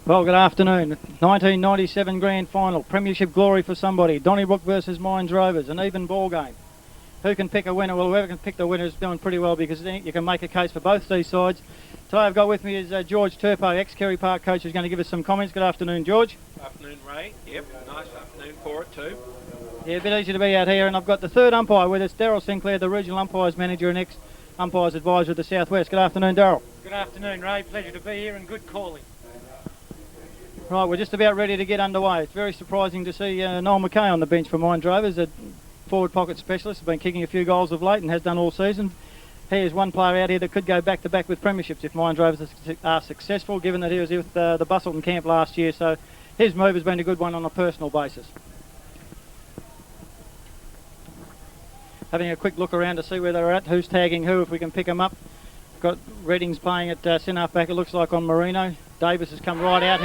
Well, good afternoon. 1997 Grand Final, Premiership glory for somebody. Donnybrook versus Mines Rovers, an even ball game. Who can pick a winner? Well, whoever can pick the winner is doing pretty well because you can make a case for both these sides. Today I've got with me is George Turpo, ex-Kerry Park coach, who's going to give us some comments. Good afternoon, George. Afternoon, Ray. Yep, nice afternoon for it too. Yeah, a bit easy to be out here, and I've got the third umpire with us, Daryl Sinclair, the regional umpires manager and ex-umpires advisor of the Southwest. Good afternoon, Daryl. Good afternoon, Ray. Pleasure to be here and good calling. Right, we're just about ready to get underway. It's very surprising to see Noel McKay on the bench for Mines Rovers, a forward pocket specialist, has been kicking a few goals of late and has done all season. He is one player out here that could go back-to-back with premierships if Mines Rovers are successful, given that he was with the Bustleton camp last year, so his move has been a good one on a personal basis. Having a quick look around to see where they're at, who's tagging who, if we can pick them up. Got Reddings playing at centre half back, it looks like, on Marino. Davis has come right out.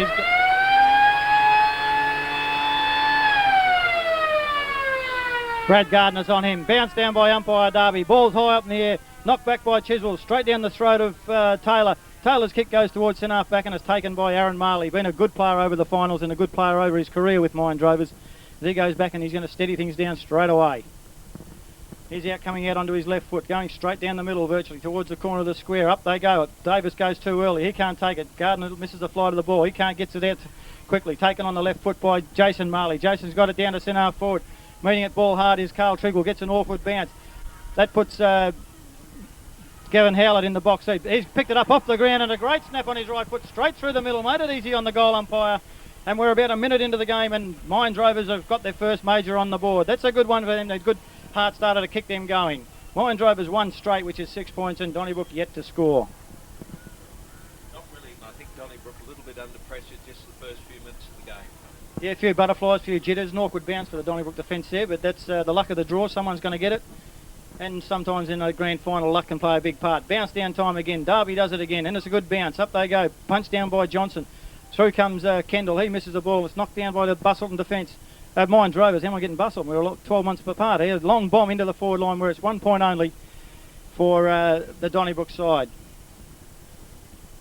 Brad Gardner's on him. Bounced down by umpire Darby. Ball's high up in the air. Knocked back by Chiswell. Straight down the throat of Taylor. Taylor's kick goes towards centre half back and is taken by Aaron Marley. Been a good player over the finals and a good player over his career with Mines Rovers. As he goes back and he's going to steady things down straight away. He's out, coming out onto his left foot, going straight down the middle virtually towards the corner of the square. Up they go. Davis goes too early. He can't take it. Gardner misses the flight of the ball. He can't get it out quickly. Taken on the left foot by Jason Marley. Jason's got it down to centre half forward. Meeting it ball hard is Carl Triggle. Gets an awkward bounce. That puts Gavin Howlett in the box seat. He's picked it up off the ground and a great snap on his right foot straight through the middle. Made it easy on the goal umpire. And we're about a minute into the game and Mines Rovers have got their first major on the board. That's a good one for them. They're good hard starter to kick them going. Mines Rovers won straight, which is 6 points, and Donnybrook yet to score. Not really. I think Donnybrook a little bit under pressure just the first few minutes of the game. Yeah, a few butterflies, a few jitters. An awkward bounce for the Donnybrook defence there, but that's the luck of the draw. Someone's going to get it. And sometimes in a grand final, luck can play a big part. Bounce down time again. Darby does it again, and it's a good bounce. Up they go. Punch down by Johnson. Through comes Kendall. He misses the ball. It's knocked down by the Bustleton defence. Mines Rovers, how am I getting Bustleton? We're 12 months apart here. Long bomb into the forward line where it's 1 point only for the Donnybrook side.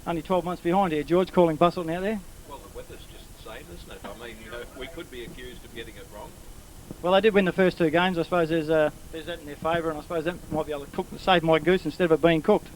Only 12 months behind here. George calling Bustleton out there. Well, the weather's just the same, isn't it? I mean, you know, we could be accused of getting it wrong. Well, they did win the first two games. I suppose there's that in their favour, and I suppose that might be able to save my goose instead of it being cooked.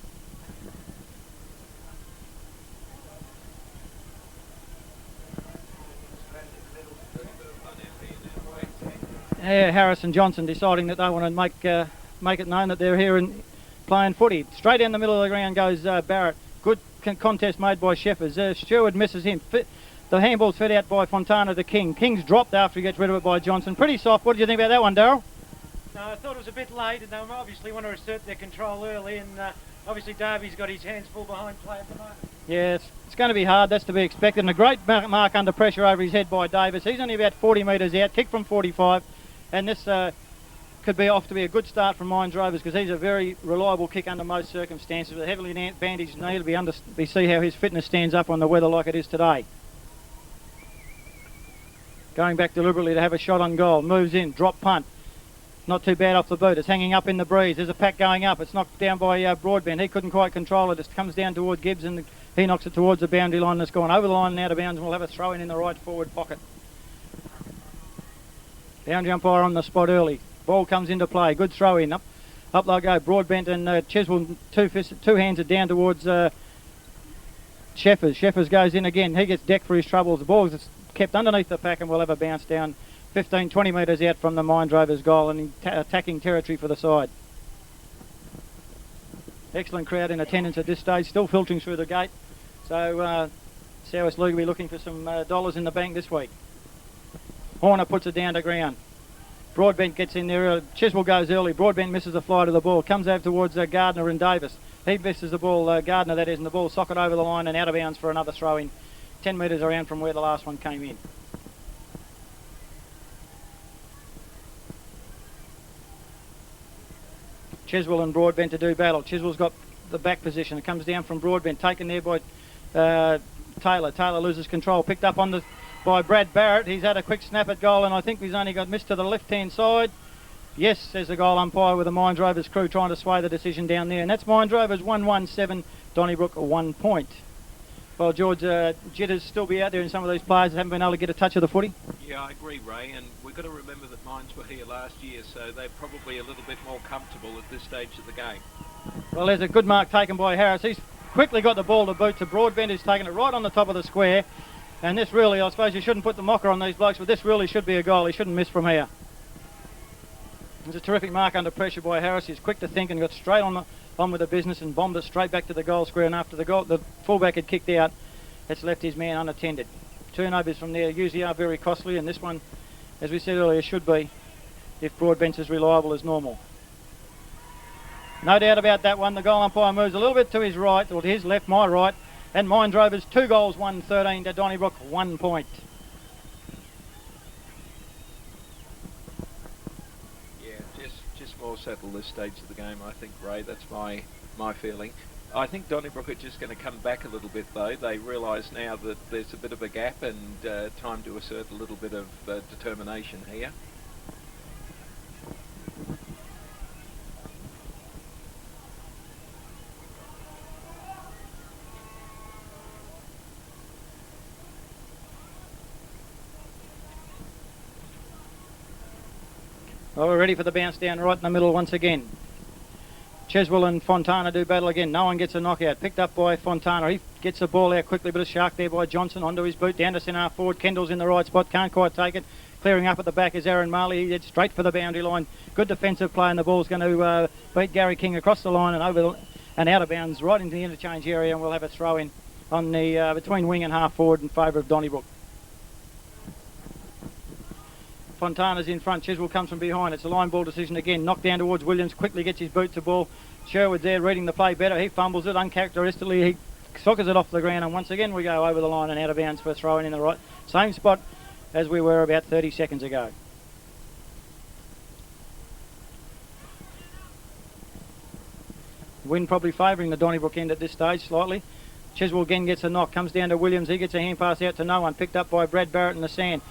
Yeah, Harris and Johnson deciding that they want to make it known that they're here and playing footy. Straight down the middle of the ground goes Barrett. Good contest made by Sheffers. Stewart misses him. The handball's fed out by Fontana to King. King's dropped after he gets rid of it by Johnson. Pretty soft. What did you think about that one, Darryl? No, I thought it was a bit late, and they obviously want to assert their control early, and obviously Darby's got his hands full behind play at the moment. Yeah, it's going to be hard. That's to be expected. And a great mark under pressure over his head by Davis. He's only about 40 metres out. Kick from 45. And this could be off to be a good start from Mines Rovers, because he's a very reliable kick under most circumstances. With a heavily bandaged knee, to see how his fitness stands up on the weather like it is today. Going back deliberately to have a shot on goal. Moves in, drop punt. Not too bad off the boot. It's hanging up in the breeze. There's a pack going up. It's knocked down by Broadbent. He couldn't quite control it. It comes down toward Gibbs, and he knocks it towards the boundary line. That's gone over the line and out of bounds, and we'll have a throw in the right forward pocket. Boundary umpire on the spot early. Ball comes into play. Good throw in. Up they go. Broadbent and Chiswell, two hands are down towards Sheffers. Sheffers goes in again. He gets decked for his troubles. The ball is kept underneath the pack, and we'll have a bounce down 15, 20 metres out from the Mines Rovers goal, and attacking territory for the side. Excellent crowd in attendance at this stage, still filtering through the gate. So South League will be looking for some dollars in the bank this week. Horner puts it down to ground. Broadbent gets in there. Chiswell goes early. Broadbent misses the fly to the ball. Comes over towards Gardner and Davis. He misses the ball, Gardner that is, and the ball socket over the line and out of bounds for another throw in. 10 metres around from where the last one came in. Chiswell and Broadbent to do battle. Chiswell's got the back position. It comes down from Broadbent, taken there by Taylor. Taylor loses control. Picked up on by Brad Barrett. He's had a quick snap at goal, and I think he's only got missed to the left-hand side. Yes, says the goal umpire, with the Mines Rovers crew trying to sway the decision down there. And that's Mines Rovers 1-1-7, Donnybrook 1 point. Well, George, jitters still be out there, and some of these players haven't been able to get a touch of the footy. Yeah, I agree, Ray, and we've got to remember that Mines were here last year, so they're probably a little bit more comfortable at this stage of the game. Well, there's a good mark taken by Harris. He's quickly got the ball to boot to Broadbent, who's taken it right on the top of the square. And this really, I suppose you shouldn't put the mocker on these blokes, but this really should be a goal. He shouldn't miss from here. There's a terrific mark under pressure by Harris. He's quick to think and got straight on with the business and bombed it straight back to the goal square. And after the fullback had kicked out, it's left his man unattended. Turnovers from there usually are very costly, and this one, as we said earlier, should be if Broadbent's as reliable as normal. No doubt about that one. The goal umpire moves a little bit to his right, or to his left, my right, and Mines Rovers 2 goals, 1-13 to Donnybrook, 1 point. Yeah, just more settled this stage of the game, I think, Ray. That's my feeling. I think Donnybrook are just going to come back a little bit, though. They realise now that there's a bit of a gap and time to assert a little bit of determination here. Well, we're ready for the bounce down right in the middle once again. Chiswell and Fontana do battle again. No one gets a knockout. Picked up by Fontana. He gets the ball out quickly, but a shark there by Johnson. Onto his boot, down to centre forward. Kendall's in the right spot. Can't quite take it. Clearing up at the back is Aaron Marley. He heads straight for the boundary line. Good defensive play, and the ball's going to beat Gary King across the line and out of bounds right into the interchange area, and we'll have a throw in on the between wing and half forward in favour of Donnybrook. Fontana's in front. Chiswell comes from behind. It's a line ball decision again. Knocked down towards Williams. Quickly gets his boot to ball. Sherwood's there reading the play better. He fumbles it uncharacteristically. He sockers it off the ground, and once again we go over the line and out of bounds for throwing in the right same spot as we were about 30 seconds ago. Wind probably favouring the Donnybrook end at this stage slightly. Chiswell again gets a knock. Comes down to Williams. He gets a hand pass out to no one. Picked up by Brad Barrett in the sand.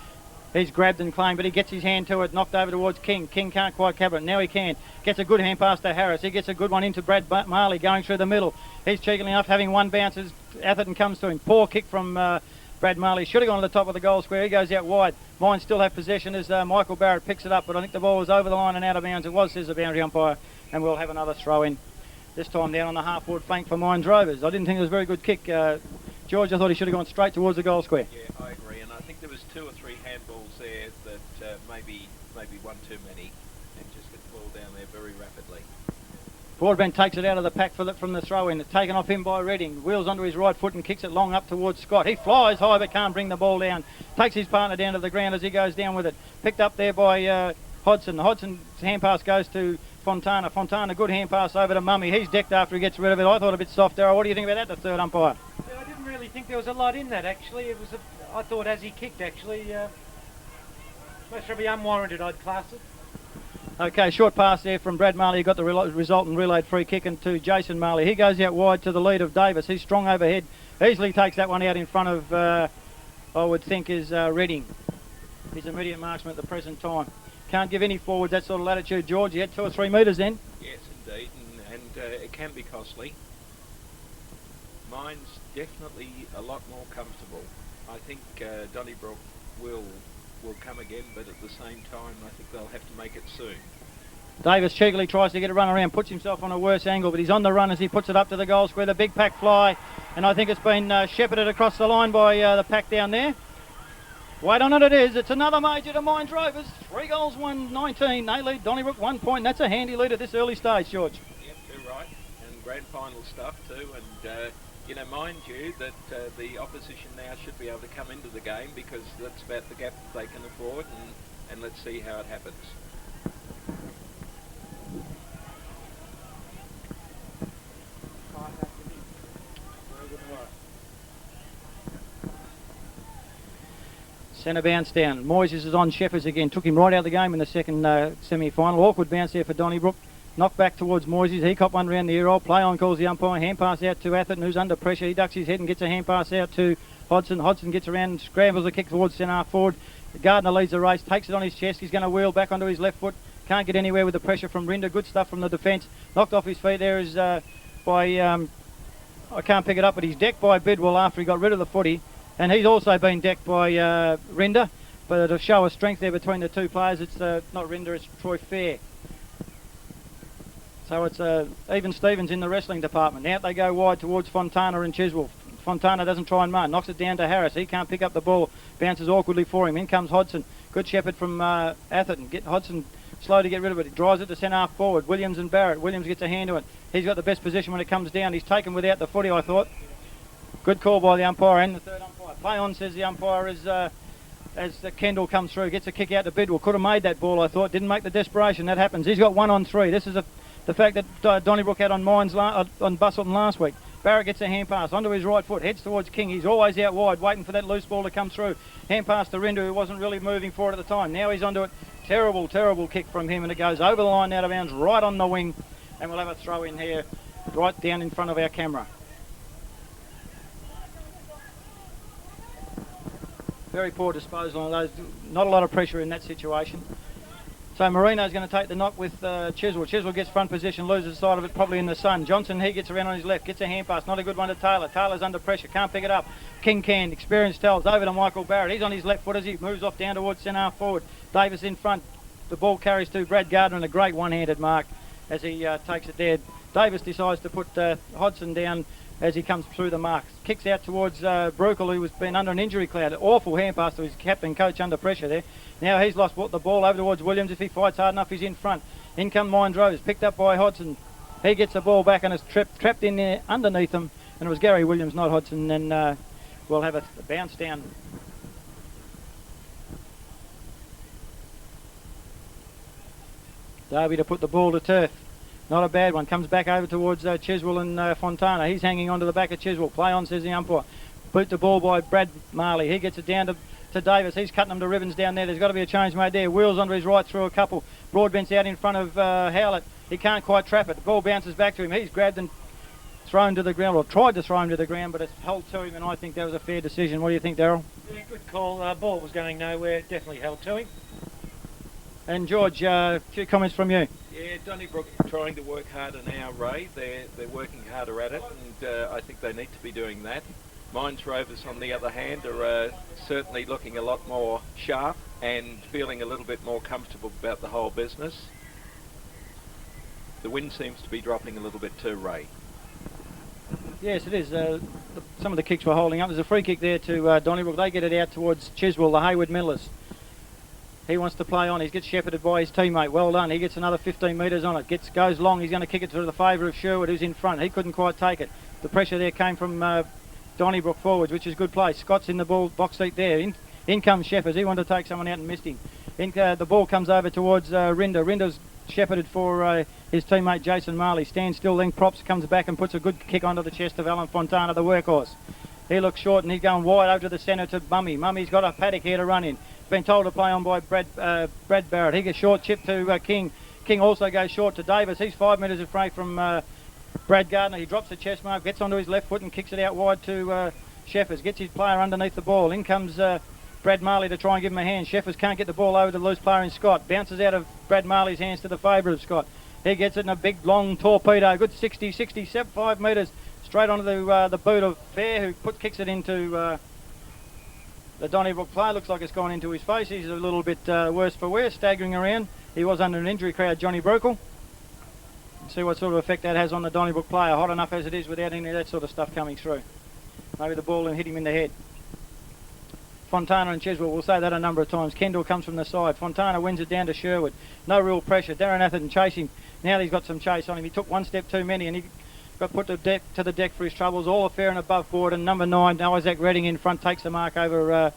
He's grabbed and claimed, but he gets his hand to it, knocked over towards King. King can't quite cover it. Now he can. Gets a good hand pass to Harris. He gets a good one into Brad Marley going through the middle. He's cheeky enough, having one bounce as Atherton comes to him. Poor kick from Brad Marley. Should have gone to the top of the goal square. He goes out wide. Mines still have possession as Michael Barrett picks it up, but I think the ball was over the line and out of bounds. It was, says the boundary umpire, and we'll have another throw in. This time down on the half-forward flank for Mines Rovers. I didn't think it was a very good kick. George, I thought he should have gone straight towards the goal square. Yeah, I agree, and I think there was 2 or 3 handballs there that maybe maybe one too many, and just get the ball down there very rapidly. Broadbent takes it out of the pack from the throw-in. It's taken off him by Redding. Wheels onto his right foot and kicks it long up towards Scott. He flies high but can't bring the ball down. Takes his partner down to the ground as he goes down with it. Picked up there by Hodson. Hodson's hand pass goes to Fontana. Fontana, good hand pass over to Mummy. He's decked after he gets rid of it. I thought a bit soft, Darryl. What do you think about that, the third umpire? Yeah, I didn't really think there was a lot in that, actually. I thought as he kicked, actually, most probably unwarranted, I'd class it. Okay, short pass there from Brad Marley. He got the result and relayed free kick into Jason Marley. He goes out wide to the lead of Davis. He's strong overhead. Easily takes that one out in front of, I would think, is Redding. His immediate marksman at the present time. Can't give any forwards that sort of latitude, George. You had 2 or 3 metres then. Yes, indeed, and it can be costly. Mine's definitely a lot more comfortable. I think Donnybrook will come again, but at the same time, I think they'll have to make it soon. Davis cheekily tries to get a run around, puts himself on a worse angle, but he's on the run as he puts it up to the goal square. The big pack fly, and I think it's been shepherded across the line by the pack down there. Wait on it, it is. It's another major to Mines Rovers. 3 goals, 1-19. They lead Donnybrook 1 point. That's a handy lead at this early stage, George. Yep, you're right. And grand final stuff too. And you know, mind you, that the opposition now should be able to come into the game because that's about the gap that they can afford. And let's see how it happens. Centre bounce down. Moises is on Shepherds again. Took him right out of the game in the second semi-final. Awkward bounce there for Donnybrook. Knocked back towards Moises. He copped one round the ear roll. Play on calls the umpire. Hand pass out to Atherton, who's under pressure. He ducks his head and gets a hand pass out to Hodson. Hodson gets around and scrambles a kick towards centre forward. Gardner leads the race. Takes it on his chest. He's going to wheel back onto his left foot. Can't get anywhere with the pressure from Rinder. Good stuff from the defence. Knocked off his feet there is by... I can't pick it up, but he's decked by Bidwell after he got rid of the footy. And he's also been decked by Rinder, but it'll show a strength there between the two players. It's not Rinder, it's Troy Fair. So it's even Stevens in the wrestling department. Out they go wide towards Fontana and Chiswell. Fontana doesn't try and mark, knocks it down to Harris. He can't pick up the ball, bounces awkwardly for him. In comes Hodson. Good shepherd from Atherton. Hodson slow to get rid of it. He drives it to centre half forward. Williams and Barrett. Williams gets a hand to it. He's got the best position when it comes down. He's taken without the footy, I thought. Good call by the umpire and the third umpire. Play on, says the umpire, as Kendall comes through. Gets a kick out to Bidwell. Could have made that ball, I thought. Didn't make the desperation. That happens. He's got 1 on 3. This is the fact that Donnybrook had on Mines on Busselton last week. Barrett gets a hand pass onto his right foot. Heads towards King. He's always out wide, waiting for that loose ball to come through. Hand pass to Rinder, who wasn't really moving for it at the time. Now he's onto it. Terrible, terrible kick from him, and it goes over the line out of bounds, right on the wing. And we'll have a throw in here, right down in front of our camera. Very poor disposal on those. Not a lot of pressure in that situation. So Marino's going to take the knock with Chiswell. Chiswell gets front position, loses sight of it probably in the sun. Johnson, he gets around on his left, gets a hand pass. Not a good one to Taylor. Taylor's under pressure, can't pick it up. King can, experience tells, over to Michael Barrett. He's on his left foot as he moves off down towards centre half forward. Davis in front. The ball carries to Brad Gardner and a great one-handed mark as he takes it there. Davis decides to put Hodson down as he comes through the marks. Kicks out towards Brukel, who has been under an injury cloud. Awful hand pass to his captain coach under pressure there. Now he's lost the ball over towards Williams. If he fights hard enough, he's in front. In come Mines Rovers, picked up by Hodson. He gets the ball back and is trapped in there underneath him. And it was Gary Williams, not Hodson. And we'll have a bounce down. Darby to put the ball to turf. Not a bad one. Comes back over towards Chiswell and Fontana. He's hanging on to the back of Chiswell. Play on, says the umpire. Boot the ball by Brad Marley. He gets it down to Davis. He's cutting them to ribbons down there. There's got to be a change made there. Wheels onto his right through a couple. Broadbent's out in front of Howlett. He can't quite trap it. The ball bounces back to him. He's grabbed and thrown to the ground, or tried to throw him to the ground, but it's held to him, and I think that was a fair decision. What do you think, Darryl? Yeah, good call. Ball was going nowhere. Definitely held to him. And George, a few comments from you. Yeah, Donnybrook trying to work harder now, Ray. They're working harder at it, and I think they need to be doing that. Mines Rovers, on the other hand, are certainly looking a lot more sharp and feeling a little bit more comfortable about the whole business. The wind seems to be dropping a little bit too, Ray. Yes, it is. Some of the kicks were holding up. There's a free kick there to Donnybrook. They get it out towards Chiswell, the Hayward Millers. He wants to play on. He gets shepherded by his teammate. Well done. He gets another 15 metres on it. Goes long. He's going to kick it to the favour of Sherwood, who's in front. He couldn't quite take it. The pressure there came from Donnybrook forwards, which is good play. Scott's in the ball box seat there. In comes Shepherds. He wanted to take someone out and missed him. The ball comes over towards Rinder. Rinder's shepherded for his teammate Jason Marley. Stands still, then props, comes back and puts a good kick onto the chest of Alan Fontana, the workhorse. He looks short and he's going wide over to the centre to Mummy. Mummy's got a paddock here to run in. Been told to play on by Brad Barrett. He gets short chip to King. King also goes short to Davis. He's 5 metres away from Brad Gardner. He drops the chest mark, gets onto his left foot and kicks it out wide to Sheffers. Gets his player underneath the ball. In comes Brad Marley to try and give him a hand. Sheffers can't get the ball over to the loose player in Scott. Bounces out of Brad Marley's hands to the favourite of Scott. He gets it in a big long torpedo. Good 65 metres straight onto the boot of Fair, who kicks it into the Donnybrook player. Looks like it's gone into his face. He's a little bit worse for wear, staggering around. He was under an injury crowd, Johnny Brokel. See what sort of effect that has on the Donnybrook player, hot enough as it is without any of that sort of stuff coming through. Maybe the ball hit him in the head. Fontana and Cheswell, we'll say that a number of times. Kendall comes from the side. Fontana wins it down to Sherwood. No real pressure. Darren Atherton chasing. Now he's got some chase on him. He took one step too many and he got put to the deck for his troubles. All are fair and above board. And number 9, Isaac Redding in front, takes the mark over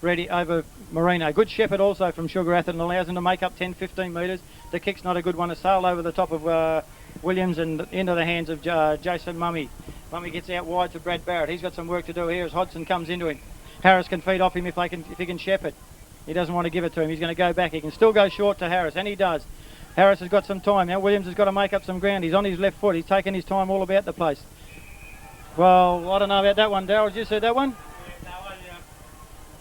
Marino. Good shepherd also from Sugar Atherton, allows him to make up 10-15 metres. The kick's not a good one. A sail over the top of Williams and into the hands of Jason Mummy. Mummy gets out wide to Brad Barrett. He's got some work to do here as Hodgson comes into him. Harris can feed off him if he can shepherd. He doesn't want to give it to him. He's going to go back. He can still go short to Harris, and he does. Harris has got some time. Now Williams has got to make up some ground. He's on his left foot. He's taking his time all about the place. Well, I don't know about that one. Darryl, did you see that one? Yeah,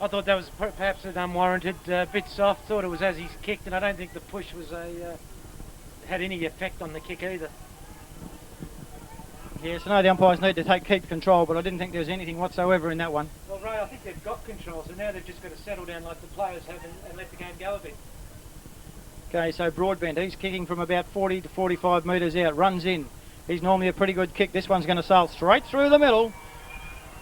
I thought that was perhaps an unwarranted bit soft. Thought it was as he's kicked, and I don't think the push was had any effect on the kick either. Yes, I know the umpires need to keep control, but I didn't think there was anything whatsoever in that one. Well, Ray, I think they've got control, so now they've just got to settle down like the players have and let the game go a bit. Okay, so Broadbent, he's kicking from about 40 to 45 metres out, runs in. He's normally a pretty good kick. This one's going to sail straight through the middle.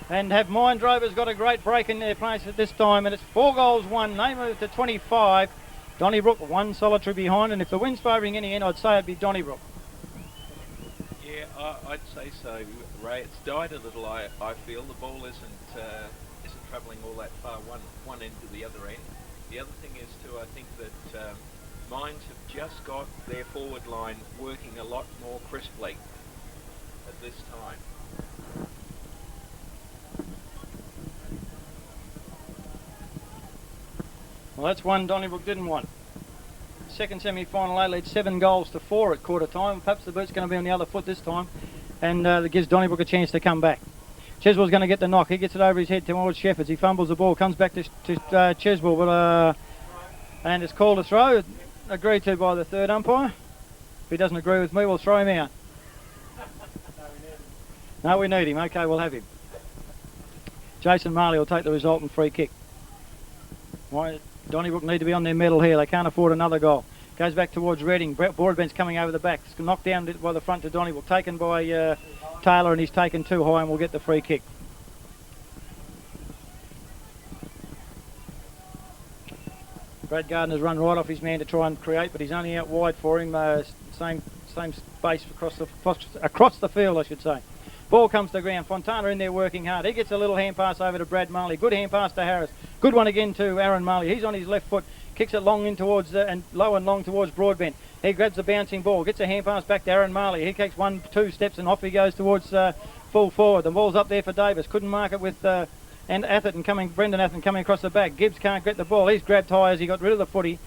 And have Mind Rovers got a great break in their place at this time, and it's 4-1. They move to 25. Donnybrook 1 solitary behind, and if the wind's favouring any end, I'd say it'd be Donnybrook. Yeah, I'd say so, Ray. It's died a little. I feel the ball isn't travelling all that far one end to the other end. The other thing is too, I think that Mines have just got their forward line working a lot more crisply at this time. Well, that's one Donnybrook didn't want. Second semi-final, they lead 7-4 at quarter time. Perhaps the boot's going to be on the other foot this time, and that gives Donnybrook a chance to come back. Cheswell's going to get the knock. He gets it over his head towards Shepherds. He fumbles the ball, comes back to Cheswell, but and it's called a throw. Agreed to by the third umpire. If he doesn't agree with me, we'll throw him out. No, we need him. Okay, we'll have him. Jason Marley will take the resultant free kick. Why? Donnybrook need to be on their medal here. They can't afford another goal. Goes back towards Reading. Broadbent's coming over the back. It's knocked down by the front to Donnybrook. Taken by Taylor, and he's taken too high and will get the free kick. Brad Gardner's run right off his man to try and create, but he's only out wide for him. Same space across the field, I should say. Ball comes to the ground. Fontana in there working hard. He gets a little hand pass over to Brad Marley. Good hand pass to Harris. Good one again to Aaron Marley. He's on his left foot. Kicks it long in towards and low and long towards Broadbent. He grabs the bouncing ball. Gets a hand pass back to Aaron Marley. He takes 1-2 steps and off he goes towards full forward. The ball's up there for Davis. Couldn't mark it with Brendan Atherton coming across the back. Gibbs can't get the ball. He's grabbed high as he got rid of the footy,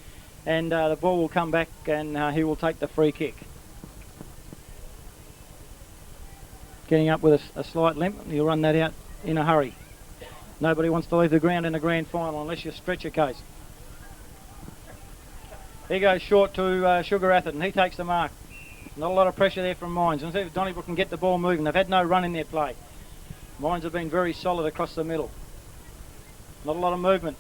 and the ball will come back and he will take the free kick. Getting up with a slight limp, you'll run that out in a hurry. Nobody wants to leave the ground in a grand final unless you stretch a case. He goes short to Sugar Atherton. He takes the mark. Not a lot of pressure there from Mines. And see if Donnybrook can get the ball moving. They've had no run in their play. Mines have been very solid across the middle. Not a lot of movement.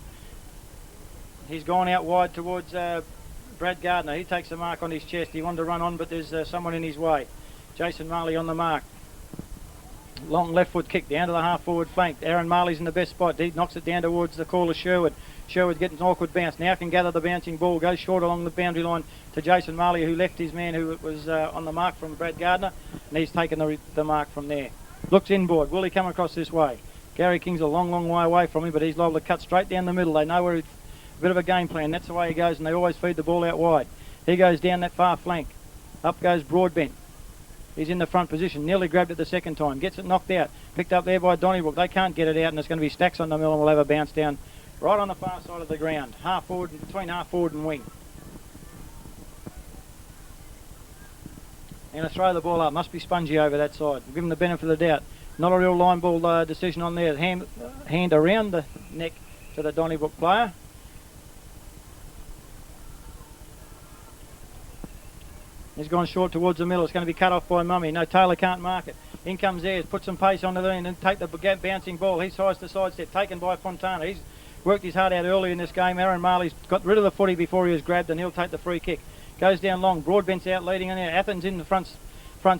He's gone out wide towards Brad Gardner. He takes the mark on his chest. He wanted to run on, but there's someone in his way. Jason Marley on the mark. Long left foot kick down to the half forward flank. Aaron Marley's in the best spot. He knocks it down towards the caller Sherwood. Sherwood getting an awkward bounce. Now can gather the bouncing ball. Goes short along the boundary line to Jason Marley, who left his man who was on the mark from Brad Gardner. And he's taken the mark from there. Looks inboard. Will he come across this way? Gary King's a long, long way away from him, but he's liable to cut straight down the middle. They know where it's a bit of a game plan. That's the way he goes, and they always feed the ball out wide. He goes down that far flank. Up goes Broadbent. He's in the front position. Nearly grabbed it the second time. Gets it knocked out. Picked up there by Donnybrook. They can't get it out, and it's going to be Stacks on the mill, and we'll have a bounce down right on the far side of the ground. Half forward, between half forward and wing. Going to throw the ball up. Must be spongy over that side. Give him the benefit of the doubt. Not a real line ball decision on there. Hand around the neck to the Donnybrook player. He's gone short towards the middle. It's going to be cut off by Mummy. No, Taylor can't mark it. In comes Ayres. Put some pace onto the end and take the bouncing ball. He tries to sidestep. Taken by Fontana. He's worked his heart out early in this game. Aaron Marley's got rid of the footy before he was grabbed, and he'll take the free kick. Goes down long. Broadbent's out leading in there. Athens in the front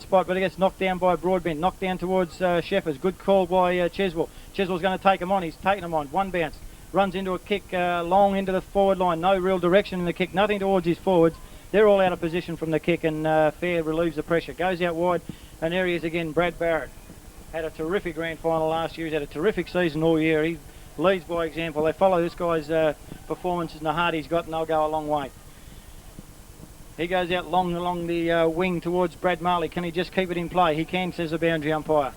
spot, but he gets knocked down by Broadbent. Knocked down towards Sheffers. Good call by Cheswell. Cheswell's going to take him on. He's taken him on. One bounce. Runs into a kick long into the forward line. No real direction in the kick. Nothing towards his forwards. They're all out of position from the kick, and Fair relieves the pressure. Goes out wide, and there he is again, Brad Barrett. Had a terrific grand final last year. He's had a terrific season all year. He leads by example. They follow this guy's performances and the heart he's got, and they'll go a long way. He goes out long along the wing towards Brad Marley. Can he just keep it in play? He can, says the boundary umpire.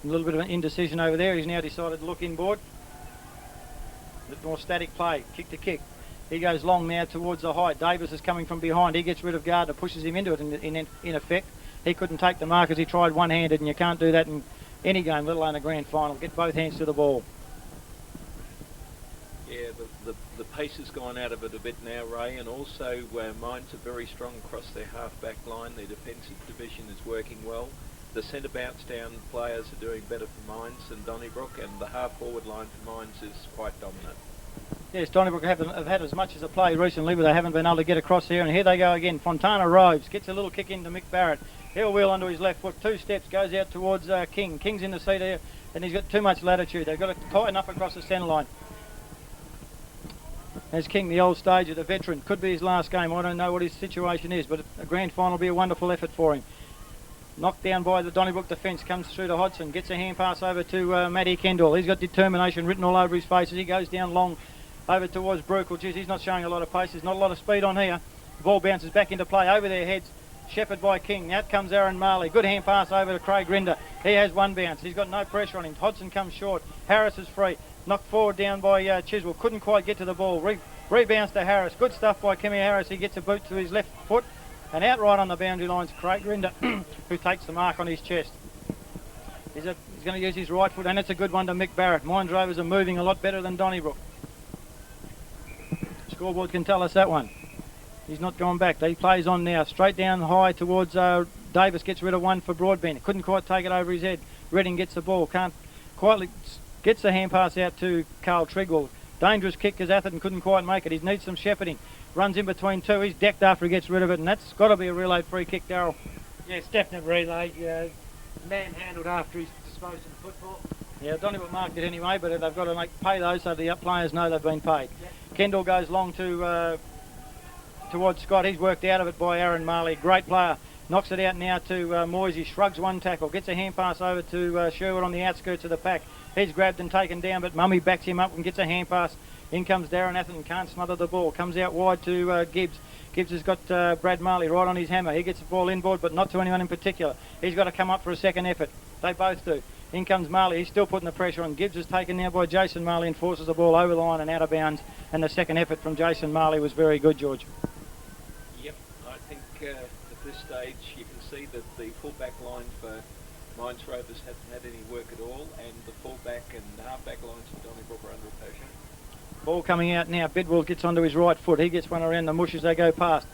A little bit of an indecision over there. He's now decided to look inboard. A bit more static play, kick to kick. He goes long now towards the height. Davis is coming from behind. He gets rid of Gardner, pushes him into it in effect. He couldn't take the mark as he tried one-handed, and you can't do that in any game, let alone a grand final. Get both hands to the ball. Yeah, the pace has gone out of it a bit now, Ray, and also Mines are very strong across their half-back line. Their defensive division is working well. The centre bounce down players are doing better for Mines than Donnybrook, and the half-forward line for Mines is quite dominant. Yes, Donnybrook have had as much as a play recently, but they haven't been able to get across here. And here they go again. Fontana roves, gets a little kick into Mick Barrett. He'll wheel onto his left foot. 2 steps, goes out towards King. King's in the seat here, and he's got too much latitude. They've got to tighten up across the centre line. There's King, the old stager, the veteran. Could be his last game. I don't know what his situation is, but a grand final will be a wonderful effort for him. Knocked down by the Donnybrook defence, comes through to Hodgson, gets a hand pass over to Matty Kendall. He's got determination written all over his face as he goes down long over towards Brook. Well, geez, he's not showing a lot of pace. There's not a lot of speed on here. The ball bounces back into play over their heads. Shepherd by King. Out comes Aaron Marley. Good hand pass over to Craig Rinder. He has one bounce. He's got no pressure on him. Hodgson comes short. Harris is free. Knocked forward down by Chiswell. Couldn't quite get to the ball. Rebounds to Harris. Good stuff by Kimmy Harris. He gets a boot to his left foot. And out right on the boundary line's Craig Rinder, who takes the mark on his chest. He's going to use his right foot, and it's a good one to Mick Barrett. Mines Rovers are moving a lot better than Donnybrook. Scoreboard can tell us that one. He's not going back. He plays on now. Straight down high towards Davis. Gets rid of one for Broadbent. Couldn't quite take it over his head. Redding gets the ball. Can't quite... Gets the hand pass out to Carl Trigwell. Dangerous kick because Atherton couldn't quite make it. He needs some shepherding. Runs in between two. He's decked after he gets rid of it, and that's got to be a relayed free kick, Darryl. Yeah, it's definite relay. Man-handled after he's disposed of the football. Yeah, Donnybrook marked it anyway, but they've got to pay those so the players know they've been paid. Yep. Kendall goes long towards Scott. He's worked out of it by Aaron Marley. Great player. Knocks it out now to Moisey. Shrugs one tackle. Gets a hand pass over to Sherwood on the outskirts of the pack. He's grabbed and taken down, but Mummy backs him up and gets a hand pass. In comes Darren Atherton. Can't smother the ball. Comes out wide to Gibbs. Gibbs has got Brad Marley right on his hammer. He gets the ball inboard, but not to anyone in particular. He's got to come up for a second effort. They both do. In comes Marley. He's still putting the pressure on. Gibbs is taken now by Jason Marley and forces the ball over the line and out of bounds. And the second effort from Jason Marley was very good, George. Yep, I think at this stage you can see that the full-back line for Mines Rovers hasn't had any work at all, and the full-back and half-back lines for Donnybrook are under pressure. Ball coming out now. Bidwell gets onto his right foot. He gets one around the mush as they go past.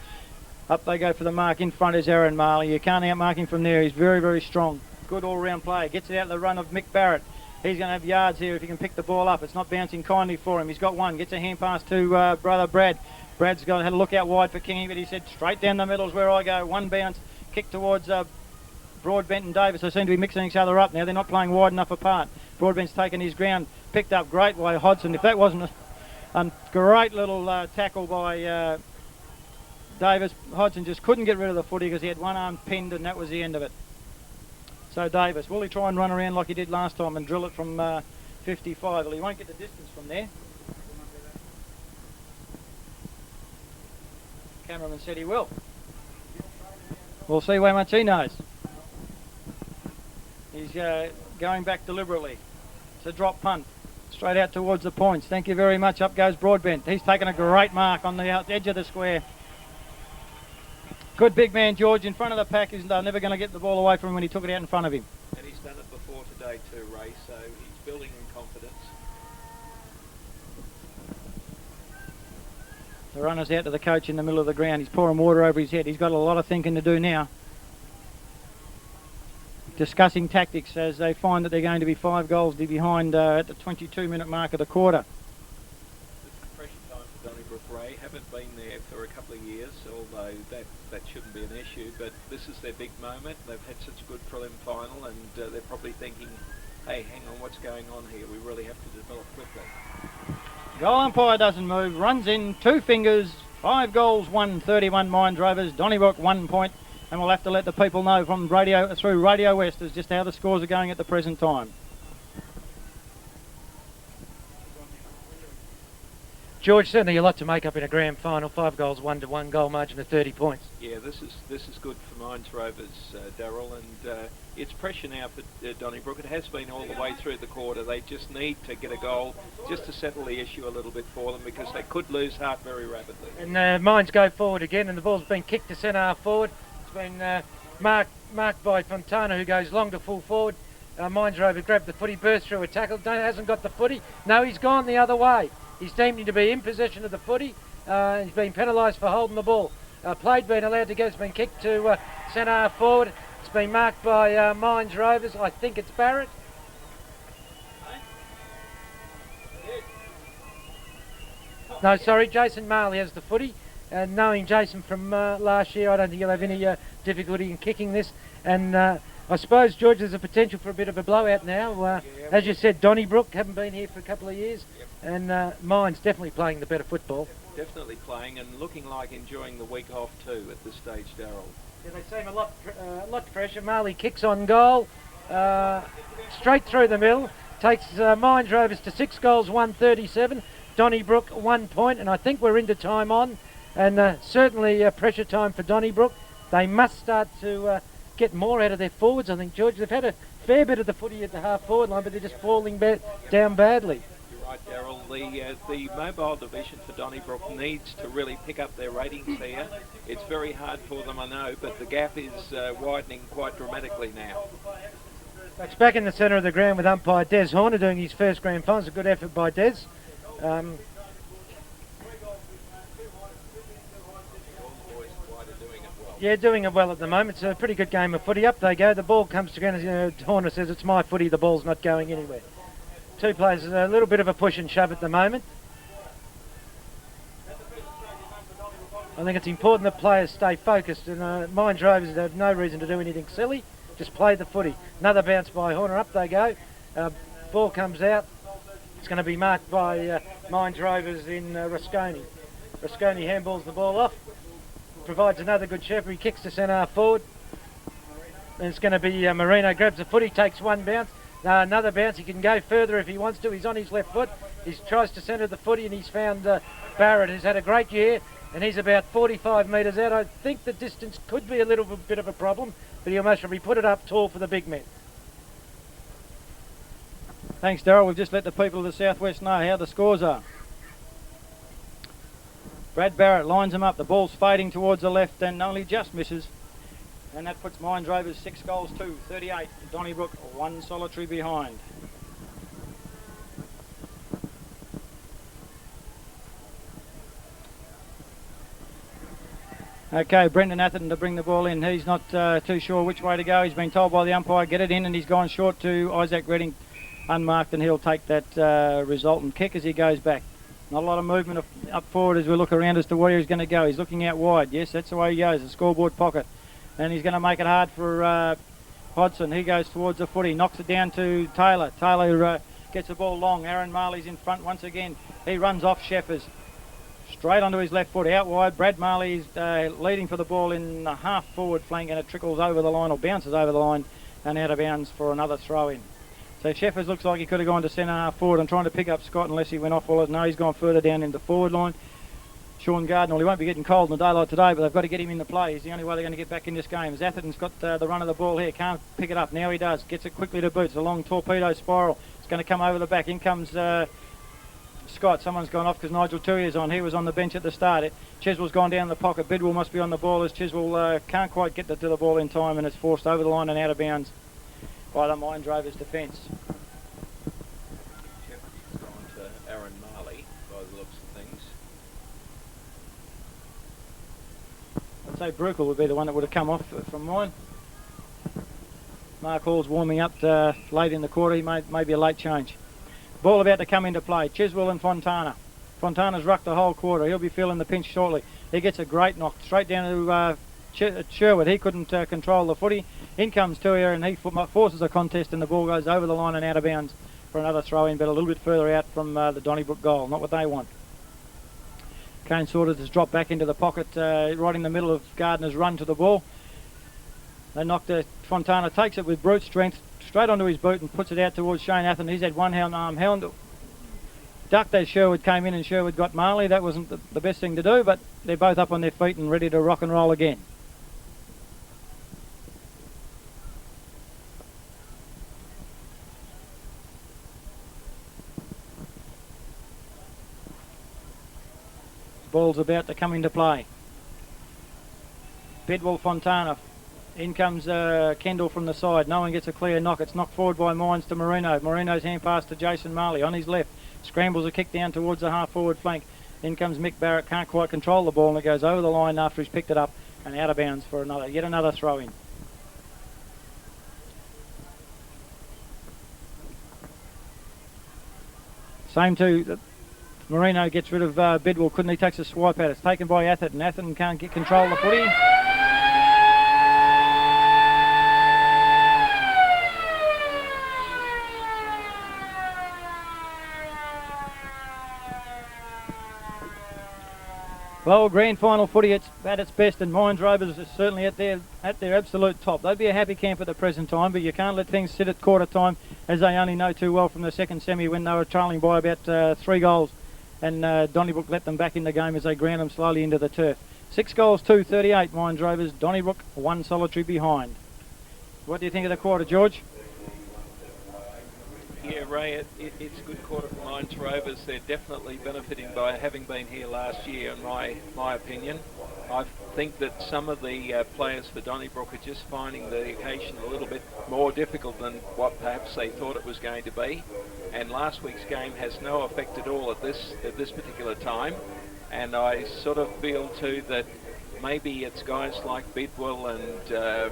Up they go for the mark. In front is Aaron Marley. You can't outmark him from there. He's very, very strong. Good all-round player. Gets it out of the run of Mick Barrett. He's going to have yards here if he can pick the ball up. It's not bouncing kindly for him. He's got one. Gets a hand pass to brother Brad. Brad's had a look out wide for Kingy, but he said straight down the middle is where I go. One bounce. Kick towards Broadbent and Davis, they seem to be mixing each other up now. They're not playing wide enough apart. Broadbent's taken his ground, picked up great by Hodgson. If that wasn't a great little tackle by Davis, Hodgson just couldn't get rid of the footy because he had one arm pinned, and that was the end of it. So Davis, will he try and run around like he did last time and drill it from 55? Well, he won't get the distance from there. Cameraman said he will. We'll see how much he knows. He's going back deliberately. It's a drop punt. Straight out towards the points. Thank you very much. Up goes Broadbent. He's taken a great mark on the edge of the square. Good big man George in front of the pack. He's never going to get the ball away from him when he took it out in front of him. And he's done it before today too, Ray, so he's building in confidence. The runner's out to the coach in the middle of the ground. He's pouring water over his head. He's got a lot of thinking to do now. Discussing tactics as they find that they're going to be 5 goals behind at the 22-minute mark of the quarter. This is pressure time for Donnybrook, Ray. Haven't been there for a couple of years, although that shouldn't be an issue, but this is their big moment. They've had such a good prelim final, and they're probably thinking, hey, hang on, what's going on here? We really have to develop quickly. Goal umpire doesn't move, runs in 2 fingers, 5 goals, 131 Mines Rovers, Donnybrook 1 point, and we'll have to let the people know from through Radio West as just how the scores are going at the present time. George, certainly a lot to make up in a grand final. 5 goals, 1 to 1 goal margin of 30 points. Yeah, this is good for Mines Rovers, Darryl, and it's pressure now for Donnybrook. It has been all the way through the quarter. They just need to get a goal just to settle the issue a little bit for them, because they could lose heart very rapidly. And Mines go forward again, and the ball's been kicked to centre half forward. It's been marked by Fontana, who goes long to full forward. Mines Rover grabbed the footy, burst through a tackle, hasn't got the footy. No, he's gone the other way. He's deemed him to be in possession of the footy. He's been penalised for holding the ball. Played being allowed to go. It's been kicked to centre half forward. It's been marked by Mines Rovers. I think it's Barrett. No, sorry, Jason Marley has the footy. Knowing Jason from last year, I don't think he'll have any difficulty in kicking this. And I suppose, George, there's a potential for a bit of a blowout now. As you said, Donnybrook haven't been here for a couple of years. Yep. And Mines definitely playing the better football. Definitely playing and looking like enjoying the week off too at this stage, Darryl. Yeah, they seem a lot pressure. Marley kicks on goal, straight through the middle. Takes Mines Rovers to 6 goals, 137. Donnybrook 1 point, and I think we're into time on. And certainly pressure time for Donnybrook. They must start to get more out of their forwards. I think, George, they've had a fair bit of the footy at the half forward line, but they're just falling down badly. You're right, Darryl. The mobile division for Donnybrook needs to really pick up their ratings here. It's very hard for them, I know, but the gap is widening quite dramatically now. It's back in the centre of the ground with umpire Des Horner doing his first grand final. It's a good effort by Des. Yeah, doing it well at the moment. It's a pretty good game of footy. Up they go. The ball comes to ground. Horner says, it's my footy. The ball's not going anywhere. 2 players, a little bit of a push and shove at the moment. I think it's important that players stay focused. And Mines Rovers have no reason to do anything silly. Just play the footy. Another bounce by Horner. Up they go. Ball comes out. It's going to be marked by Mines Rovers in Rasconi. Rasconi handballs the ball off. Provides another good shepherd. He kicks to centre half forward. And it's going to be Marino grabs the footy, takes 1 bounce. Another bounce. He can go further if he wants to. He's on his left foot. He tries to centre the footy, and he's found Barrett, who's had a great year, and he's about 45 metres out. I think the distance could be a little bit of a problem, but he'll most probably put it up tall for the big men. Thanks, Darryl. We've just let the people of the Southwest know how the scores are. Brad Barrett lines him up. The ball's fading towards the left and only just misses. And that puts Mines Rovers 6 goals to 38. Donnybrook 1 solitary behind. Okay, Brendan Atherton to bring the ball in. He's not too sure which way to go. He's been told by the umpire, get it in, and he's gone short to Isaac Redding, unmarked, and he'll take that resultant kick as he goes back. Not a lot of movement up forward as we look around as to where he's going to go. He's looking out wide. Yes, that's the way he goes, the scoreboard pocket. And he's going to make it hard for Hodson. He goes towards the footy, knocks it down to Taylor. Taylor gets the ball long. Aaron Marley's in front once again. He runs off Sheffers. Straight onto his left foot, out wide. Brad Marley's leading for the ball in the half forward flank, and it trickles over the line or bounces over the line and out of bounds for another throw in. So Sheffers looks like he could have gone to centre half forward and trying to pick up Scott unless he went off. Well, no, he's gone further down in the forward line. Sean Gardner, well, he won't be getting cold in the daylight today, but they've got to get him into play. He's the only way they're going to get back in this game. As Atherton's got the run of the ball here, can't pick it up. Now he does. Gets it quickly to Boots. A long torpedo spiral. It's going to come over the back. In comes Scott. Someone's gone off because Nigel Tuia's on. He was on the bench at the start. Chiswell's gone down the pocket. Bidwell must be on the ball as Chiswell can't quite get to the ball in time and it's forced over the line and out of bounds by the Mines Rovers defence. Shepard's gone to Aaron Marley by the looks of things. I'd say Bruckle would be the one that would have come off from mine. Mark Hall's warming up late in the quarter. He may be a late change. Ball about to come into play. Chiswell and Fontana. Fontana's rucked the whole quarter. He'll be feeling the pinch shortly. He gets a great knock straight down to Sherwood. He couldn't control the footy. In comes Tuia and he forces a contest and the ball goes over the line and out of bounds for another throw in, but a little bit further out from the Donnybrook goal. Not what they want. Kane Sorted has dropped back into the pocket right in the middle of Gardner's run to the ball. They knocked Fontana, takes it with brute strength straight onto his boot and puts it out towards Shane Atherton. He's had one arm held. Ducked as Sherwood came in and Sherwood got Marley. That wasn't the best thing to do, but they're both up on their feet and ready to rock and roll again. Ball's about to come into play. Bidwell Fontana. In comes Kendall from the side. No one gets a clear knock. It's knocked forward by Mines to Marino. Marino's hand pass to Jason Marley on his left. Scrambles a kick down towards the half forward flank. In comes Mick Barrett. Can't quite control the ball and it goes over the line after he's picked it up and out of bounds for yet another throw in. Same too. Marino gets rid of Bidwell. Couldn't he? Takes a swipe at it. It's taken by Atherton. Atherton can't get control of the footy. Well, grand final footy, it's at its best, and Mines Rovers is certainly at their absolute top. They'd be a happy camp at the present time, but you can't let things sit at quarter time, as they only know too well from the second semi when they were trailing by about 3 goals, and Donnybrook let them back in the game as they ground them slowly into the turf. 6 goals, 2-38 Mines Rovers. Donnybrook 1 solitary behind. What do you think of the quarter, George? Yeah, Ray, it's a good quarter for Mines Rovers. They're definitely benefiting by having been here last year, in my opinion. I think that some of the players for Donnybrook are just finding the occasion a little bit more difficult than what perhaps they thought it was going to be. And last week's game has no effect at all at this particular time. And I sort of feel too that maybe it's guys like Bidwell and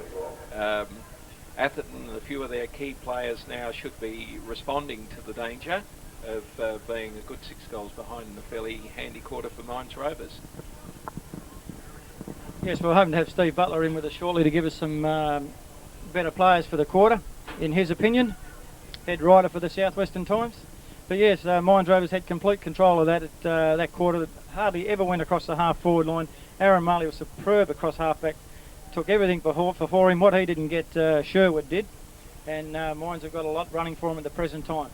Atherton and a few of their key players now should be responding to the danger of being a good 6 goals behind in a fairly handy quarter for Mines Rovers. Yes, we're hoping to have Steve Butler in with us shortly to give us some better players for the quarter, in his opinion. Head writer for the Southwestern Times. But yes, Mines Rovers had complete control of that quarter. That hardly ever went across the half forward line. Aaron Marley was superb across half back. Took everything for him. What he didn't get, Sherwood did. And Mines have got a lot running for him at the present time.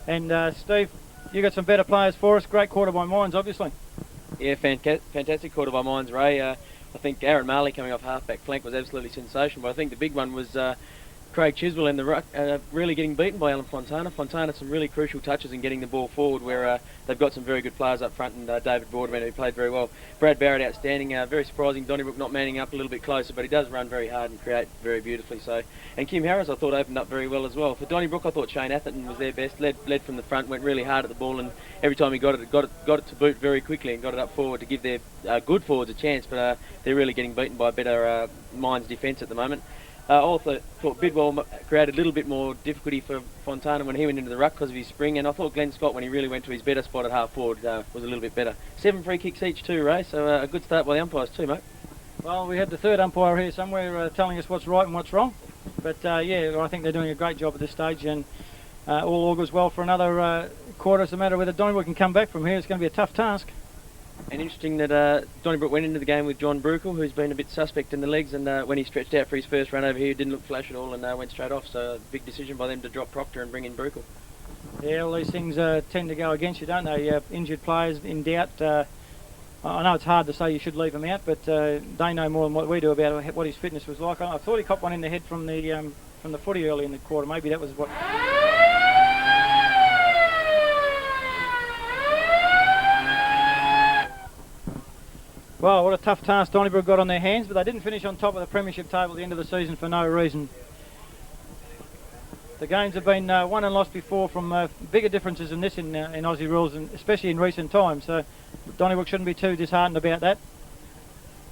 And Steve, you got some better players for us. Great quarter by Mines, obviously. Yeah, fantastic quarter by Mines, Ray. I think Aaron Marley coming off half-back flank was absolutely sensational, but I think the big one was Craig Chiswell in the ruck, really getting beaten by Alan Fontana. Fontana some really crucial touches in getting the ball forward where they've got some very good players up front, and David Broadman, who played very well. Brad Barrett outstanding, very surprising. Donnybrook not manning up a little bit closer, but he does run very hard and create very beautifully. So, and Kim Harris I thought opened up very well as well. For Donnybrook I thought Shane Atherton was their best, led from the front, went really hard at the ball, and every time he got it to boot very quickly and got it up forward to give their good forwards a chance, but they're really getting beaten by better Mines defence at the moment. I also thought Bidwell created a little bit more difficulty for Fontana when he went into the ruck because of his spring, and I thought Glenn Scott, when he really went to his better spot at half forward, was a little bit better. 7 free kicks each too, Ray, so a good start by the umpires too, mate. Well, we had the third umpire here somewhere telling us what's right and what's wrong. But yeah, I think they're doing a great job at this stage, and all augurs well for another quarter. It's a matter whether Donnybrook can come back from here. It's going to be a tough task. And interesting that Donnybrook went into the game with John Brukel, who's been a bit suspect in the legs, and when he stretched out for his first run over here, didn't look flash at all and went straight off. So big decision by them to drop Proctor and bring in Brukel. Yeah, all these things tend to go against you, don't they? Injured players in doubt. I know it's hard to say you should leave them out, but they know more than what we do about what his fitness was like. I thought he copped one in the head from the footy early in the quarter. Maybe that was what... Well, what a tough task Donnybrook got on their hands, but they didn't finish on top of the premiership table at the end of the season for no reason. The games have been won and lost before from bigger differences than this in Aussie rules, and especially in recent times. So Donnybrook shouldn't be too disheartened about that.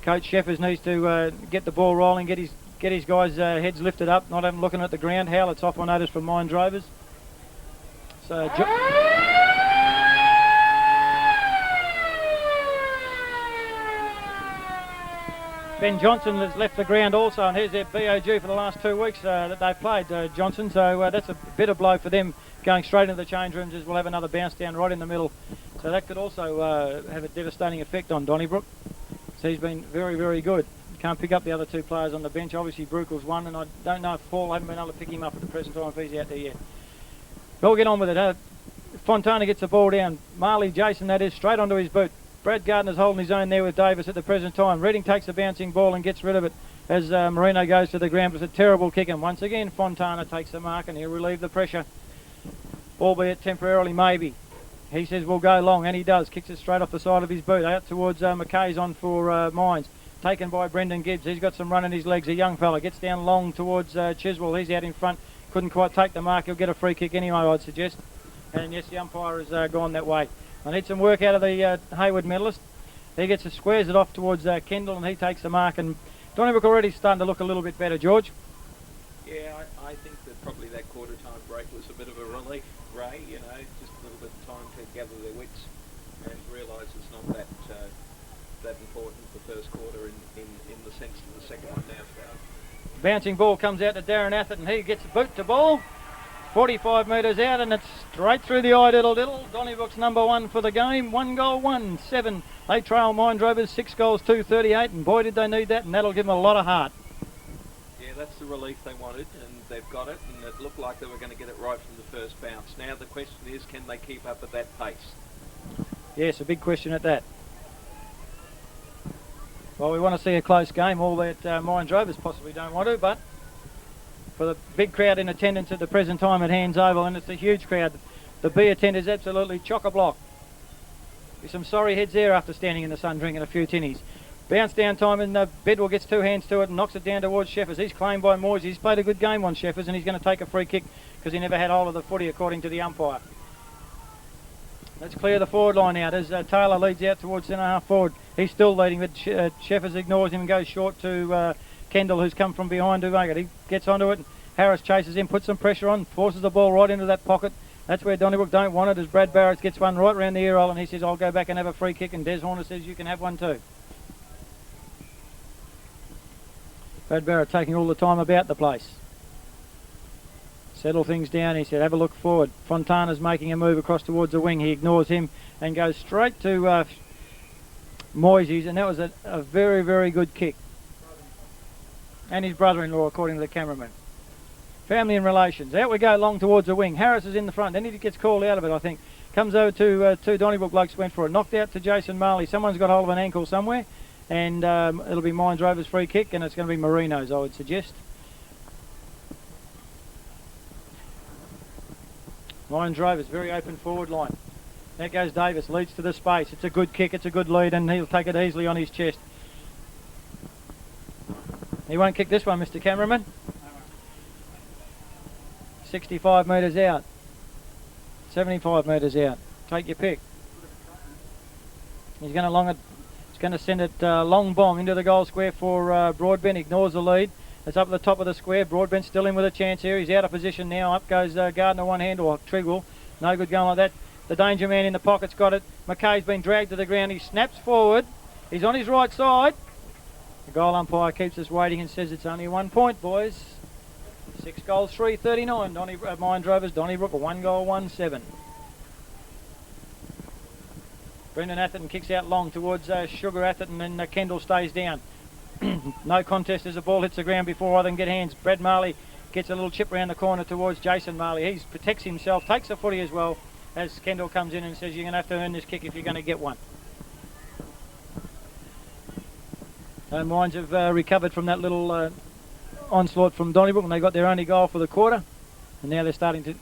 Coach Sheffers needs to get the ball rolling, get his guys' heads lifted up, not even looking at the ground. Howlett's off on notice from Mines Rovers. So. Ben Johnson has left the ground also, and here's their BOG for the last 2 weeks that they've played, Johnson. So that's a bitter blow for them, going straight into the change rooms, as we'll have another bounce down right in the middle. So that could also have a devastating effect on Donnybrook. So he's been very, very good. Can't pick up the other two players on the bench. Obviously Brukel's one, and I don't know if Paul, haven't been able to pick him up at the present time if he's out there yet. But we'll get on with it. Fontana gets the ball down. Marley, Jason, that is, straight onto his boot. Brad Gardner's holding his own there with Davis at the present time. Reading takes the bouncing ball and gets rid of it as Marino goes to the ground. It's a terrible kick, and once again Fontana takes the mark, and he'll relieve the pressure, albeit temporarily maybe. He says we'll go long, and he does. Kicks it straight off the side of his boot. Out towards McKay's on for Mines. Taken by Brendan Gibbs. He's got some run in his legs. A young fella gets down long towards Chiswell. He's out in front. Couldn't quite take the mark. He'll get a free kick anyway, I'd suggest. And yes, the umpire has gone that way. I need some work out of the Hayward medalist. He gets squares it off towards Kendall, and he takes the mark. And Donnybrook already starting to look a little bit better, George. Yeah, I think that probably that quarter time break was a bit of a relief, Ray. You know, just a little bit of time to gather their wits and realise it's not that important the first quarter in the sense of the second one now. Bouncing ball comes out to Darren Atherton, and he gets a boot to ball. 45 metres out, and it's straight through the eye diddle. Donnybrook's number one for the game. 1 goal, 1-7. They trail Mines Rovers 6 goals, 2-38, and boy did they need that, and that'll give them a lot of heart. Yeah, that's the relief they wanted, and they've got it, and it looked like they were going to get it right from the first bounce. Now the question is, can they keep up at that pace? Yes, a big question at that. Well, we want to see a close game, albeit Mines Rovers possibly don't want to, but for the big crowd in attendance at the present time at Hands Oval, and it's a huge crowd, the B attendance is absolutely chock-a-block. There's some sorry heads there after standing in the sun drinking a few tinnies. Bounce down time, and Bedwell gets 2 hands to it and knocks it down towards Sheffers. He's claimed by Moyes. He's played a good game on Sheffers, and he's going to take a free kick because he never had hold of the footy according to the umpire. Let's clear the forward line out as Taylor leads out towards centre half forward. He's still leading, but Sheffers ignores him and goes short to Kendall, who's come from behind to make it. He gets onto it, and Harris chases him, puts some pressure on, forces the ball right into that pocket. That's where Donnybrook don't want it, as Brad Barrett gets one right round the ear hole, and he says, I'll go back and have a free kick, and Des Horner says, you can have one too. Brad Barrett taking all the time about the place. Settle things down, he said, have a look forward. Fontana's making a move across towards the wing. He ignores him and goes straight to Moyes, and that was a very, very good kick. And his brother-in-law, according to the cameraman. Family and relations. Out we go long towards the wing. Harris is in the front. Then he gets called out of it, I think. Comes over to two Donnybrook blokes, went for it. Knocked out to Jason Marley. Someone's got hold of an ankle somewhere. And it'll be Mines Rovers free kick, and it's going to be Marino's, I would suggest. Mines Rovers, very open forward line. There goes Davis, leads to the space. It's a good kick, it's a good lead, and he'll take it easily on his chest. He won't kick this one, Mr. Cameraman. 65 metres out. 75 metres out. Take your pick. He's going to send it long bomb into the goal square for Broadbent. Ignores the lead. It's up at the top of the square. Broadbent's still in with a chance here. He's out of position now. Up goes Gardner one hand, or Trigwell. No good going like that. The danger man in the pocket's got it. McKay's been dragged to the ground. He snaps forward. He's on his right side. The goal umpire keeps us waiting and says it's only 1 point, boys. 6 goals, 3-39. Mines Rovers, Donnybrook, 1 goal, 1-7. Brendan Atherton kicks out long towards Sugar Atherton, and Kendall stays down. No contest as the ball hits the ground before either can get hands. Brad Marley gets a little chip round the corner towards Jason Marley. He protects himself, takes the footy as well, as Kendall comes in and says you're going to have to earn this kick if you're going to get one. Mines have recovered from that little onslaught from Donnybrook, and they got their only goal for the quarter, and now they're starting to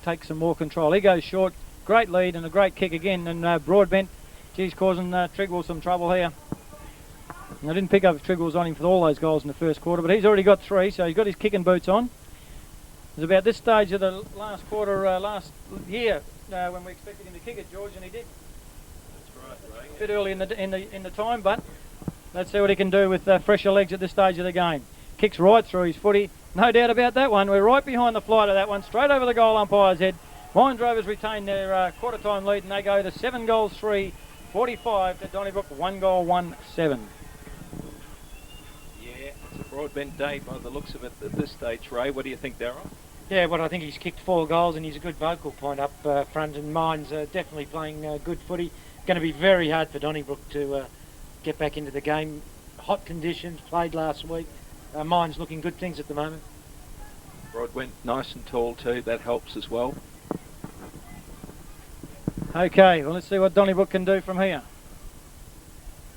take some more control. He goes short, great lead and a great kick again, and Broadbent, geez, causing Trigwell some trouble here. And I didn't pick up Trigwell's on him for all those goals in the first quarter, but he's already got 3, so he's got his kicking boots on. It was about this stage of the last quarter last year when we expected him to kick it, George, and he did. That's right, Ray. A bit early in the time, but let's see what he can do with fresher legs at this stage of the game. Kicks right through his footy. No doubt about that one. We're right behind the flight of that one, straight over the goal umpire's head. Mines Rovers retain their quarter time lead, and they go to 7 goals 3, 45 to Donnybrook, 1 goal 1-7. Yeah, it's a Broadbent day by the looks of it at this stage, Ray. What do you think, Darryl? Yeah, well, I think he's kicked 4 goals and he's a good vocal point up front, and Mines definitely playing good footy. Going to be very hard for Donnybrook to get back into the game. Hot conditions, played last week. Mines looking good things at the moment. Broadbent nice and tall too, that helps as well. Okay, well, let's see what Donnybrook can do from here.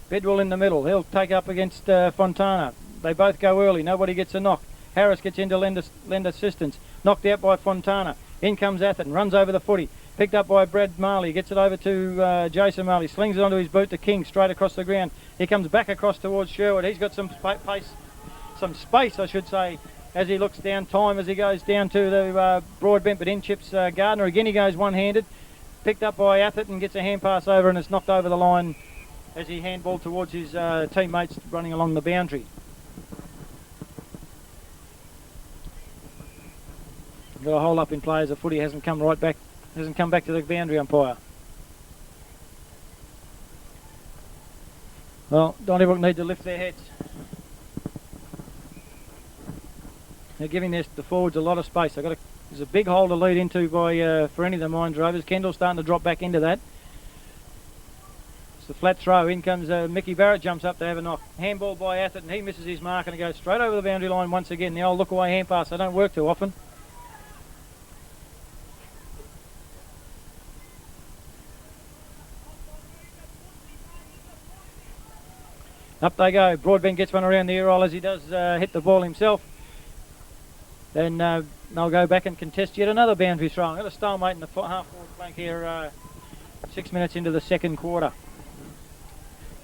Bidwell in the middle. He'll take up against Fontana. They both go early. Nobody gets a knock. Harris gets in to lend assistance. Knocked out by Fontana. In comes Atherton. Runs over the footy. Picked up by Brad Marley. Gets it over to Jason Marley. Slings it onto his boot to King. Straight across the ground. He comes back across towards Sherwood. He's got some space, I should say, as he looks down time as he goes down to the Broadbent, but in chips Gardner. Again, he goes one-handed. Picked up by Atherton, gets a hand pass over, and it's knocked over the line as he handballed towards his teammates running along the boundary. Got a hole up in play as the footy hasn't come back to the boundary umpire. Well, Donnybrook need to lift their heads. They're giving the forwards a lot of space. There's a big hole to lead into for any of the Mines Rovers. Kendall's starting to drop back into that. It's a flat throw. In comes Mickey Barrett, jumps up to have a knock. Handball by Atherton. He misses his mark and it goes straight over the boundary line once again. The old look-away hand pass. They don't work too often. Up they go. Broadbent gets one around the ear roll as he does hit the ball himself. Then they'll go back and contest yet another boundary throw. I've got a stalemate in the half-forward flank here 6 minutes into the second quarter.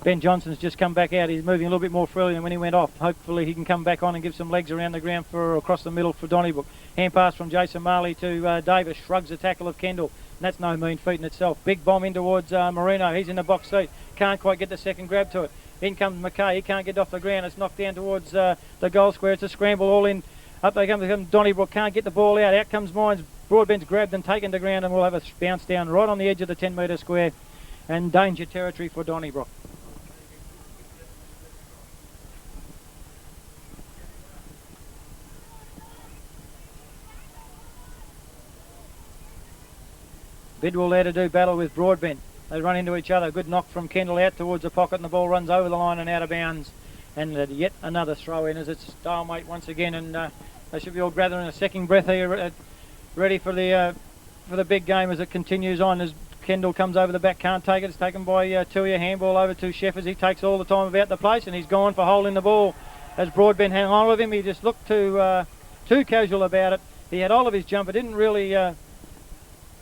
Ben Johnson's just come back out. He's moving a little bit more freely than when he went off. Hopefully he can come back on and give some legs around the ground for across the middle for Donnybrook. Hand pass from Jason Marley to Davis. Shrugs the tackle of Kendall. And that's no mean feat in itself. Big bomb in towards Marino. He's in the box seat. Can't quite get the second grab to it. In comes McKay. He can't get off the ground. It's knocked down towards the goal square. It's a scramble all in. Up they come. Donnybrook can't get the ball out. Out comes Mines. Broadbent's grabbed and taken to ground, and we'll have a bounce down right on the edge of the 10-metre square and danger territory for Donnybrook. Bidwell there to do battle with Broadbent. They run into each other. Good knock from Kendall out towards the pocket, and the ball runs over the line and out of bounds. And yet another throw in as it's stalemate once again, and they should be all gathering a second breath here, ready for the big game as it continues on. As Kendall comes over the back, can't take it. It's taken by Tuia. Handball over to Sheffers. He takes all the time about the place, and he's gone for holding the ball. As Broadbent hang on of him, he just looked too casual about it. He had all of his jumper, didn't really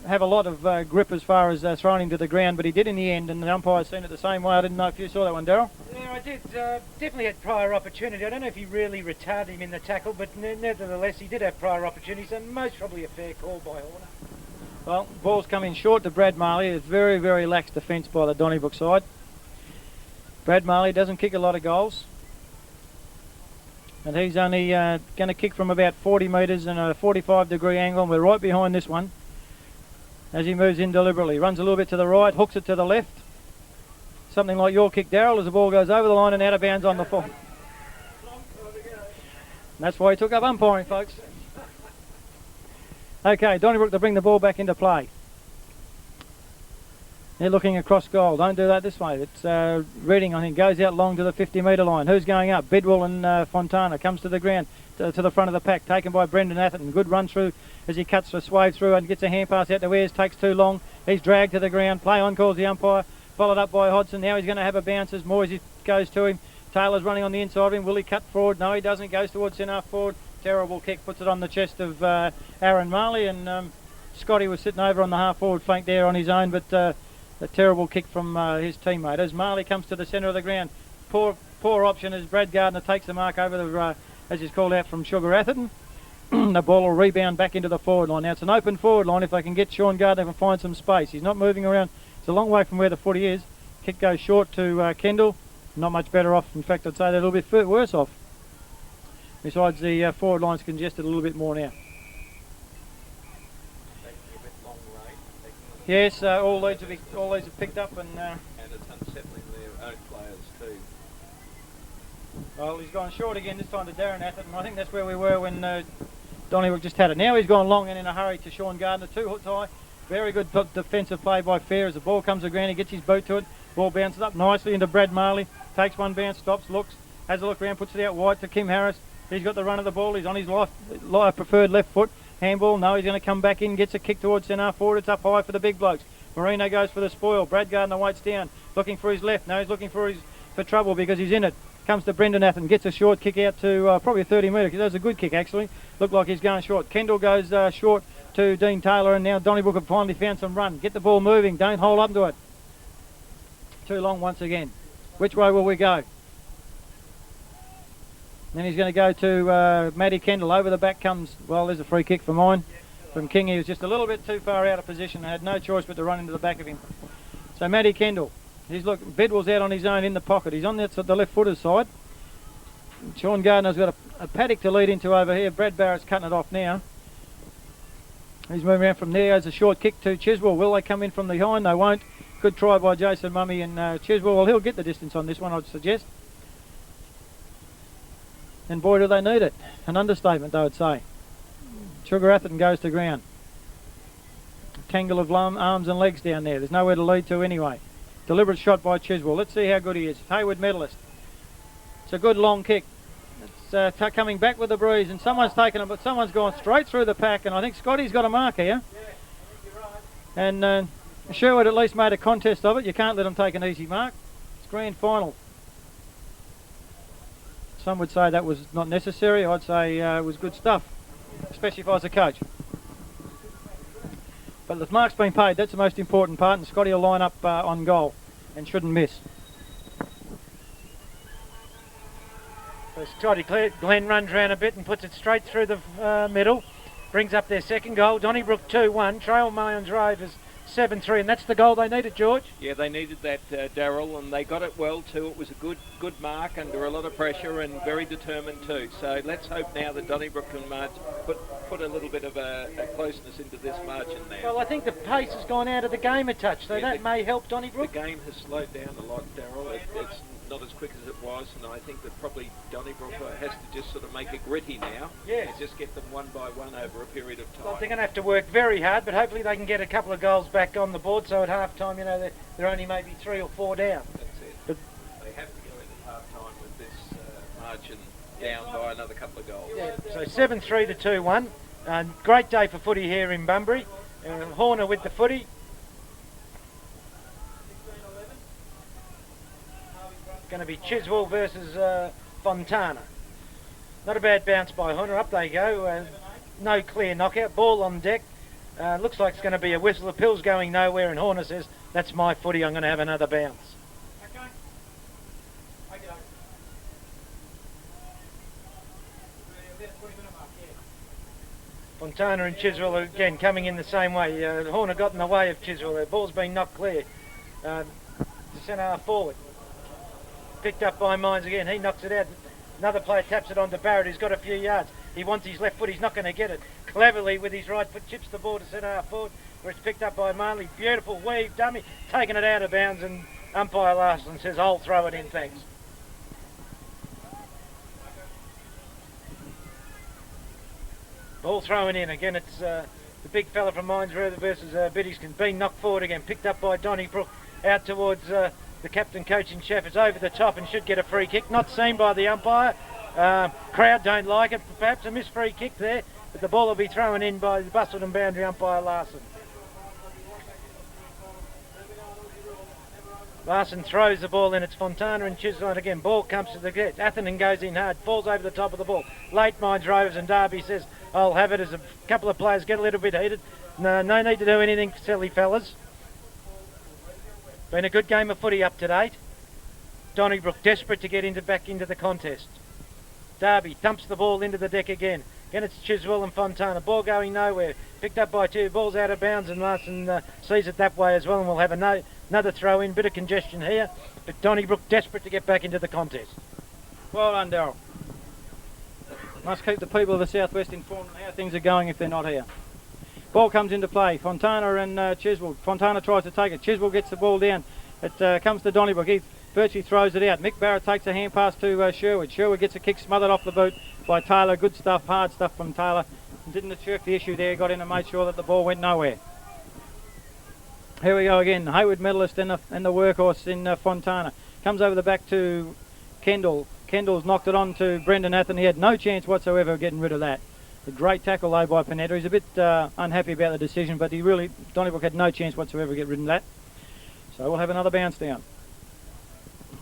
have a lot of grip as far as throwing him to the ground, but he did in the end, and the umpire's seen it the same way. I didn't know if you saw that one, Darryl. Yeah, I did. Definitely had prior opportunity. I don't know if he really retarded him in the tackle, but nevertheless he did have prior opportunities, and most probably a fair call by Horner. Well, ball's coming short to Brad Marley. It's very, very lax defence by the Donnybrook side. Brad Marley doesn't kick a lot of goals, and he's only going to kick from about 40 metres and a 45-degree angle, and we're right behind this one. As he moves in deliberately, runs a little bit to the right, hooks it to the left. Something like your kick, Darryl, as the ball goes over the line and out of bounds on the full. that's why he took up umpiring, folks. Okay, Donnybrook to bring the ball back into play. They're looking across goal. Don't do that this way. It's Reading, I think, goes out long to the 50-metre line. Who's going up? Bidwell and Fontana. Comes to the ground, to the front of the pack. Taken by Brendan Atherton. Good run through as he cuts the swathe through and gets a hand pass out to Ayres. Takes too long. He's dragged to the ground. Play on, calls the umpire. Followed up by Hodson. Now he's going to have a bounce as Moisey goes to him. Taylor's running on the inside of him. Will he cut forward? No, he doesn't. Goes towards centre forward. Terrible kick. Puts it on the chest of Aaron Marley. And Scotty was sitting over on the half-forward flank there on his own, but a terrible kick from his teammate. As Marley comes to the centre of the ground, poor option as Brad Gardner takes the mark over the, as he's called out from Sugar Atherton. The ball will rebound back into the forward line. Now it's an open forward line if they can get Sean Gardner and find some space. He's not moving around. It's a long way from where the footy is. Kick goes short to Kendall. Not much better off. In fact, I'd say they're a little bit worse off. Besides, the forward line's congested a little bit more now. Yes, all leads are picked up, and it's unsettling their own players too. Well, he's gone short again this time to Darren Atherton. I think that's where we were when Donnybrook just had it. Now he's gone long and in a hurry to Sean Gardner. 2 hooks high. Very good defensive play by Fair as the ball comes to the ground. He gets his boot to it. Ball bounces up nicely into Brad Marley. Takes one bounce, stops, looks, has a look around, puts it out wide to Kim Harris. He's got the run of the ball. He's on his preferred left foot. Handball, no, he's going to come back in, gets a kick towards centre forward. It's up high for the big blokes. Marino goes for the spoil. Brad Gardner waits down, looking for his left. No, he's looking for trouble because he's in it. Comes to Brendan Atherton, gets a short kick out to probably a 30-metre. That was a good kick, actually. Looked like he's going short. Kendall goes short to Dean Taylor, and now Donnybrook have finally found some run. Get the ball moving. Don't hold up to it. Too long once again. Which way will we go? Then he's going to go to Matty Kendall. Over the back comes, well, there's a free kick for mine from King. He was just a little bit too far out of position and had no choice but to run into the back of him. So Matty Kendall, he's looking, Bidwell's out on his own in the pocket. He's on the left footer's side. Sean Gardner's got a paddock to lead into over here. Brad Barrett's cutting it off now. He's moving around from there. There's a short kick to Chiswell. Will they come in from behind? They won't. Good try by Jason Mummy and Chiswell. Well, he'll get the distance on this one, I'd suggest. And boy, do they need it. An understatement, I would say. Sugar Atherton goes to ground. A tangle of arms and legs down there. There's nowhere to lead to anyway. Deliberate shot by Chiswell. Let's see how good he is. Hayward medalist. It's a good long kick. It's coming back with the breeze, and someone's taken it, but someone's gone straight through the pack, and I think Scotty's got a mark here. Yeah, I think you're right. And Sherwood at least made a contest of it. You can't let them take an easy mark. It's grand final. Some would say that was not necessary. I'd say it was good stuff, especially if I was a coach. But the mark's been paid. That's the most important part, and Scotty will line up on goal and shouldn't miss. So Scotty Glenn runs around a bit and puts it straight through the middle. Brings up their second goal. Donnybrook 2-1. Trail Mayans Rovers 7-3, and that's the goal they needed, George. Yeah, they needed that, Darryl, and they got it well too. It was a good mark under a lot of pressure and very determined too. So let's hope now that Donnybrook can put a little bit of a closeness into this margin now. Well, I think the pace has gone out of the game a touch, so that may help Donnybrook. The game has slowed down a lot, Darryl. It's not as quick as it was, and I think that probably Donnybrook has to just sort of make it gritty now. Yeah. And just get them one by one over a period of time. Well, they're going to have to work very hard, but hopefully they can get a couple of goals back on the board, so at half-time, you know, they're only maybe 3 or 4 down. That's it. But they have to go into half-time with this margin down by another couple of goals. Yeah, so 7-3 to 2-1. Great day for footy here in Bunbury. Horner with the footy. Going to be Chiswell versus Fontana. Not a bad bounce by Horner. Up they go. No clear knockout. Ball on deck. Looks like it's going to be a whistle. The pill's going nowhere, and Horner says, "That's my footy. I'm going to have another bounce." Fontana and Chiswell again coming in the same way. Horner got in the way of Chiswell. The ball's been knocked clear to centre half forward. Picked up by Mines again. He knocks it out. Another player taps it onto Barrett, who's got a few yards. He wants his left foot. He's not going to get it. Cleverly with his right foot chips the ball to centre half forward, where it's picked up by Marley. Beautiful weave, dummy, taking it out of bounds, and umpire Larson says, "I'll throw it in, thanks." Ball thrown in again. It's the big fella from Mines River versus Biddiskin, being knocked forward again. Picked up by Donnybrook out towards the captain coaching chef. It's over the top and should get a free kick. Not seen by the umpire. Crowd don't like it. Perhaps a missed free kick there, but the ball will be thrown in by the Bustleton boundary umpire Larson. Larson throws the ball in. It's Fontana and Chisholm again. Ball comes to the gate. Atherton goes in hard. Falls over the top of the ball. Late Mines Rovers and Derby says, I'll have it, as a couple of players get a little bit heated. No need to do anything silly, fellas. Been a good game of footy up to date. Donnybrook desperate to get back into the contest. Derby thumps the ball into the deck again. Again it's Chiswell and Fontana. Ball going nowhere. Picked up by two. Ball's out of bounds and Larson sees it that way as well, and we'll have another throw in. Bit of congestion here, but Donnybrook desperate to get back into the contest. Well done, Darryl. Must keep the people of the southwest informed on how things are going if they're not here. Ball comes into play. Fontana and Chiswell. Fontana tries to take it. Chiswell gets the ball down. It comes to Donnybrook. He virtually throws it out. Mick Barrett takes a hand pass to Sherwood. Sherwood gets a kick smothered off the boot by Taylor. Good stuff, hard stuff from Taylor. Didn't shirk the issue there. Got in and made sure that the ball went nowhere. Here we go again. Hayward medalist and the workhorse in Fontana. Comes over the back to Kendall. Kendall's knocked it on to Brendan Atherton. He had no chance whatsoever of getting rid of that. A great tackle though by Panetta. He's a bit unhappy about the decision, but Donnybrook had no chance whatsoever to get rid of that. So we'll have another bounce down.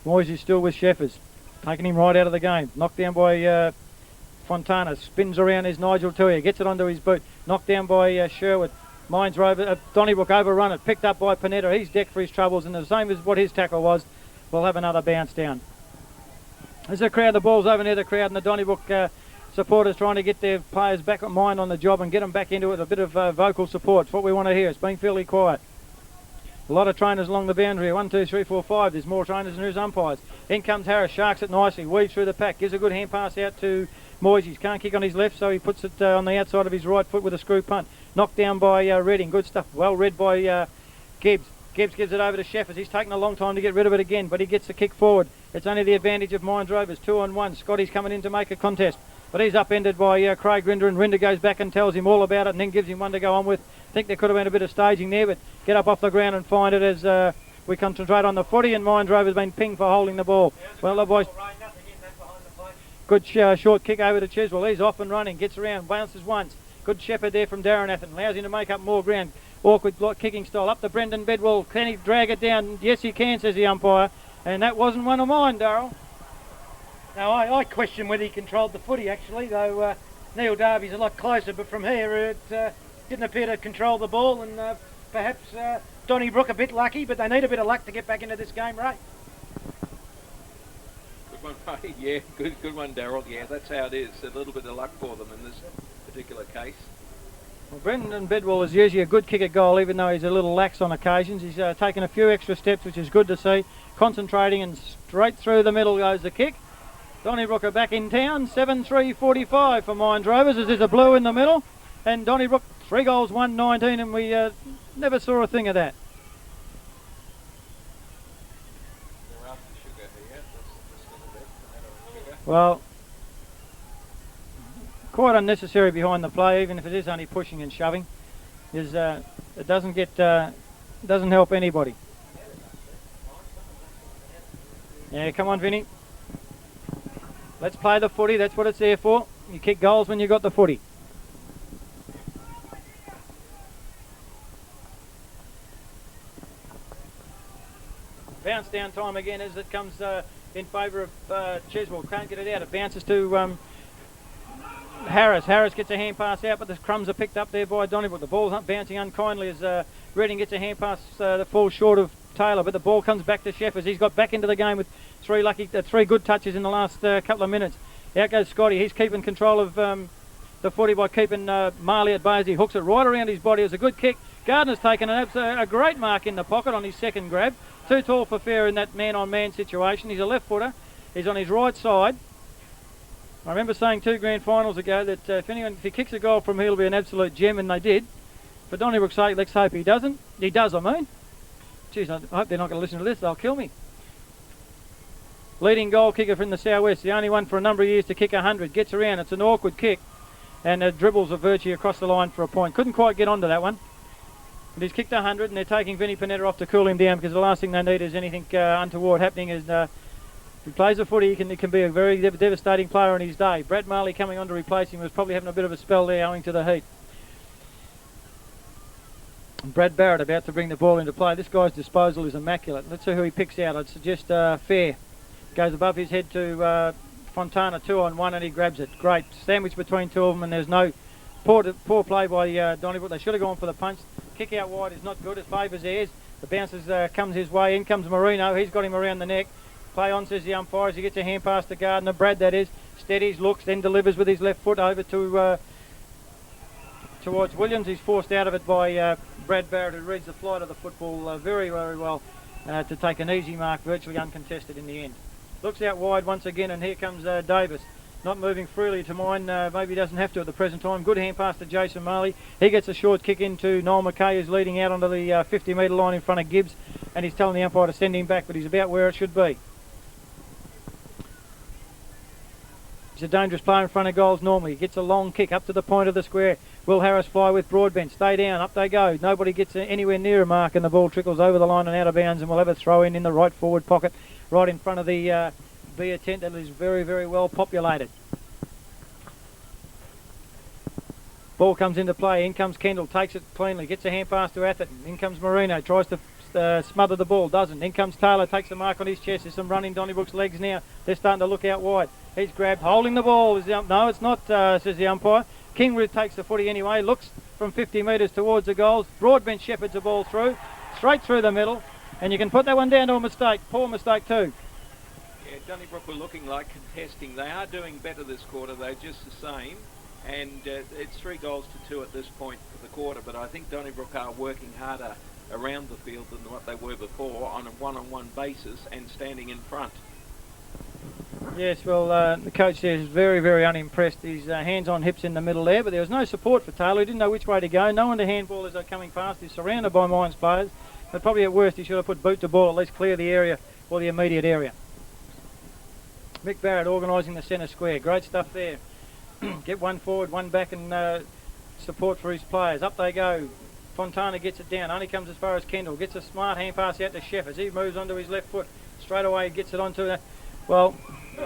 Moyes is still with Sheffers, taking him right out of the game. Knocked down by Fontana. Spins around. There's Nigel Tuia. Gets it onto his boot. Knocked down by Sherwood. Mines Rover. Donnybrook overrun it. Picked up by Panetta. He's decked for his troubles, and the same as what his tackle was. We'll have another bounce down. There's a crowd. The ball's over near the crowd, and the Donnybrook supporters trying to get their players back at mind on the job and get them back into it. A bit of vocal support. It's what we want to hear. It's been fairly quiet. A lot of trainers along the boundary. 1, 2, 3, 4, 5. There's more trainers than there's umpires. In comes Harris. Sharks it nicely. Weaves through the pack. Gives a good hand pass out to Moyes. Can't kick on his left, so he puts it on the outside of his right foot with a screw punt. Knocked down by Redding. Good stuff. Well read by Gibbs. Gibbs gives it over to Sheffers. He's taken a long time to get rid of it again, but he gets the kick forward. It's only the advantage of Mines Rovers. 2 on 1. Scotty's coming in to make a contest, but he's upended by Craig Rinder, and Rinder goes back and tells him all about it and then gives him one to go on with. I think there could have been a bit of staging there, but get up off the ground and find it as we concentrate on the footy, and Mines Rovers been pinged for holding the ball. Well, the boys. Good short kick over to Chiswell. He's off and running. Gets around. Bounces once. Good shepherd there from Darren Atherton. Allows him to make up more ground. Awkward kicking style. Up to Brendan Bedwell. Can he drag it down? Yes, he can, says the umpire. And that wasn't one of mine, Darryl. Now, I question whether he controlled the footy, actually, though Neil Darby's a lot closer. But from here, it didn't appear to control the ball. And perhaps Donnybrook a bit lucky, but they need a bit of luck to get back into this game, Ray. Good one, Ray. Yeah, good one, Darryl. Yeah, that's how it is. A little bit of luck for them in this particular case. Well, Brendan Bedwell is usually a good kick at goal, even though he's a little lax on occasions. He's taken a few extra steps, which is good to see. Concentrating, and straight through the middle goes the kick. Donnybrook are back in town. 7-3-45 for Mines Rovers, as there's a blue in the middle. And Donnybrook, 3 goals, 1-19, and we never saw a thing of that. Well, quite unnecessary behind the play, even if it is only pushing and shoving. It doesn't help anybody. Yeah, come on, Vinny. Let's play the footy. That's what it's there for. You kick goals when you got the footy. Bounce down time again as it comes in favour of Chiswell. Can't get it out. It bounces to Harris. Harris gets a hand pass out, but the crumbs are picked up there by Donnybrook. The ball's not bouncing unkindly as Redding gets a hand pass that falls short of Taylor, but the ball comes back to Sheffers. He's got back into the game with 3 good touches in the last couple of minutes. Out goes Scotty. He's keeping control of the footy by keeping Marley at bay as he hooks it right around his body. It was a good kick. Gardner's taken a great mark in the pocket on his second grab. Too tall for fair in that man-on-man situation. He's a left footer. He's on his right side. I remember saying 2 grand finals ago that if he kicks a goal from here, he'll be an absolute gem, and they did. For Donnybrook's sake, let's hope he doesn't. He does, I mean. Jeez, I hope they're not going to listen to this. They'll kill me. Leading goal kicker from the southwest, the only one for a number of years to kick 100. Gets around. It's an awkward kick. and dribbles of Virtue across the line for a point. Couldn't quite get onto that one. But he's kicked 100, and they're taking Vinnie Panetta off to cool him down, because the last thing they need is anything untoward happening. Is if he plays a footy, he can be a very devastating player on his day. Brad Marley coming on to replace him was probably having a bit of a spell there owing to the heat. And Brad Barrett about to bring the ball into play. This guy's disposal is immaculate. Let's see who he picks out. I'd suggest Fair. Goes above his head to Fontana, 2-on-1, and he grabs it. Great. Sandwich between two of them, and there's no poor play by Donnybrook. They should have gone for the punch. Kick out wide is not good. It favours Ayres. The bounces comes his way. In comes Marino. He's got him around the neck. Play on, says the umpire, as he gets a hand pass to Gardner. Brad, that is. Steadies, looks, then delivers with his left foot over to towards Williams. He's forced out of it by Brad Barrett, who reads the flight of the football very, very well to take an easy mark, virtually uncontested in the end. Looks out wide once again, and here comes Davis. Not moving freely to mine, maybe he doesn't have to at the present time. Good hand pass to Jason Marley. He gets a short kick into Noel McKay, who's leading out onto the 50-metre line in front of Gibbs, and he's telling the umpire to send him back, but he's about where it should be. He's a dangerous player in front of goals normally. He gets a long kick up to the point of the square. Will Harris fly with Broadbent. Stay down, up they go. Nobody gets anywhere near a mark, and the ball trickles over the line and out of bounds, and we'll have a throw in the right forward pocket, right in front of the beer tent that is very, very well populated. Ball comes into play. In comes Kendall, takes it cleanly, gets a hand pass to Atherton. In comes Marino, tries to smother the ball, doesn't. In comes Taylor, takes a mark on his chest. There's some run in Donnybrook's legs now. They're starting to look out wide. He's grabbed, holding the ball. No, it's not, says the umpire. Kingruth takes the footy anyway, looks from 50 metres towards the goals. Broadbent shepherds the ball through, straight through the middle, and you can put that one down to a mistake. Poor mistake too. Yeah, Donnybrook were looking like contesting. They are doing better this quarter, though, just the same. And it's 3-2 at this point for the quarter, but I think Donnybrook are working harder around the field than what they were before on a one-on-one basis and standing in front. Yes, well, the coach there is very, very unimpressed. His hands on hips in the middle there, but there was no support for Taylor. He didn't know which way to go. No one to handball as they're coming past. He's surrounded by Mines players, but probably at worst he should have put boot to ball, at least clear the area or the immediate area. Mick Barrett organising the centre square. Great stuff there. Get one forward, one back, and support for his players. Up they go. Fontana gets it down. Only comes as far as Kendall. Gets a smart hand pass out to Sheff as he moves onto his left foot. Straight away gets it onto well,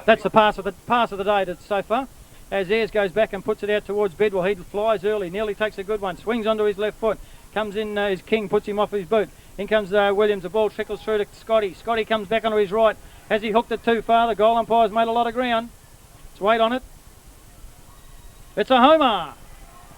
that's the pass of the day so far. As Ayres goes back and puts it out towards Bedwell. He flies early. Nearly takes a good one. Swings onto his left foot. Comes in his King. Puts him off his boot. In comes Williams. The ball trickles through to Scotty. Scotty comes back onto his right. Has he hooked it too far? The goal umpire's made a lot of ground. Let's wait on it. It's a homer.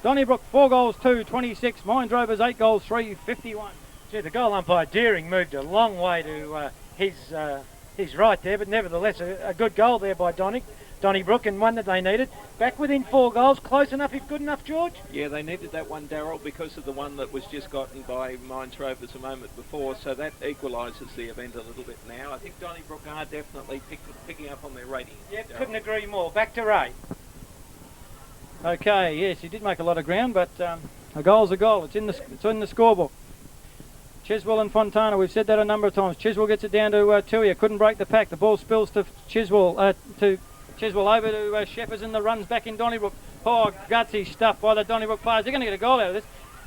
Donnybrook 4-2, 26. Mines Rovers 8-3, 51. Gee, the goal umpire Deering moved a long way to his right there, but nevertheless a good goal there by Donnybrook, and one that they needed. Back within 4 goals, close enough if good enough, George? Yeah, they needed that one, Darryl, because of the one that was just gotten by Mines Rovers a moment before, so that equalises the event a little bit now. I think Donnybrook are definitely picking up on their rating. Yep, couldn't agree more. Back to Ray. Okay, yes, he did make a lot of ground, but a goal's a goal. It's in the scorebook. Chiswell and Fontana, we've said that a number of times. Chiswell gets it down to Tuia, couldn't break the pack. The ball spills to Chiswell over to Shepherds, and the runs back in Donnybrook. Oh, gutsy stuff by the Donnybrook players. They're going to get a goal out of this.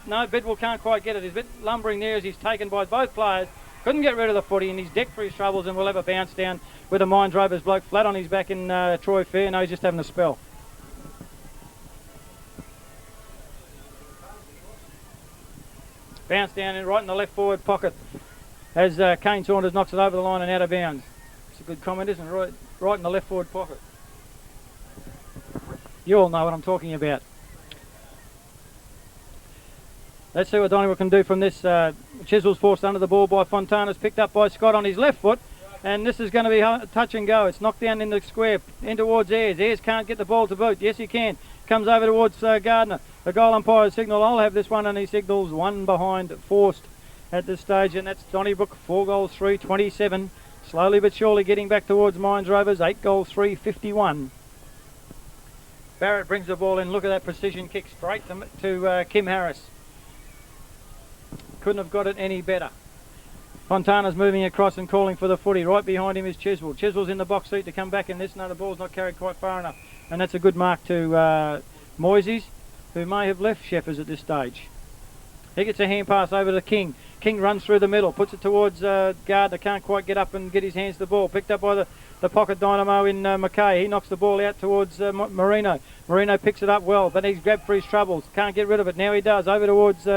No, Bedwell can't quite get it. He's a bit lumbering there as he's taken by both players. Couldn't get rid of the footy, and he's decked for his troubles, and we'll have a bounce down with a Mines Rovers bloke flat on his back in Troy Fair. No, he's just having a spell. Bounce down in right in the left forward pocket as Kane Saunders knocks it over the line and out of bounds. It's a good comment, isn't it? Right in the left forward pocket. You all know what I'm talking about. Let's see what Donnybrook can do from this. Chiswell's forced under the ball by Fontana's picked up by Scott on his left foot, and this is going to be touch and go. It's knocked down in the square in towards Ayres. Ayres can't get the ball to boot. Yes, he can. Comes over towards Gardner. The goal umpire signal, I'll have this one, and he signals one behind forced at this stage, and that's Donnybrook 4-3, 27. Slowly but surely getting back towards Mines Rovers 8-3, 51. Barrett brings the ball in. Look at that precision kick straight to Kim Harris. Couldn't have got it any better. Fontana's moving across and calling for the footy. Right behind him is Chiswell. Chiswell's in the box seat to come back in this. No, the ball's not carried quite far enough. And that's a good mark to Moises, who may have left Sheffers at this stage. He gets a hand pass over to King. King runs through the middle, puts it towards Gardner, can't quite get up and get his hands to the ball. Picked up by the pocket dynamo in McKay. He knocks the ball out towards Marino. Marino picks it up well, but he's grabbed for his troubles. Can't get rid of it. Now he does. Over towards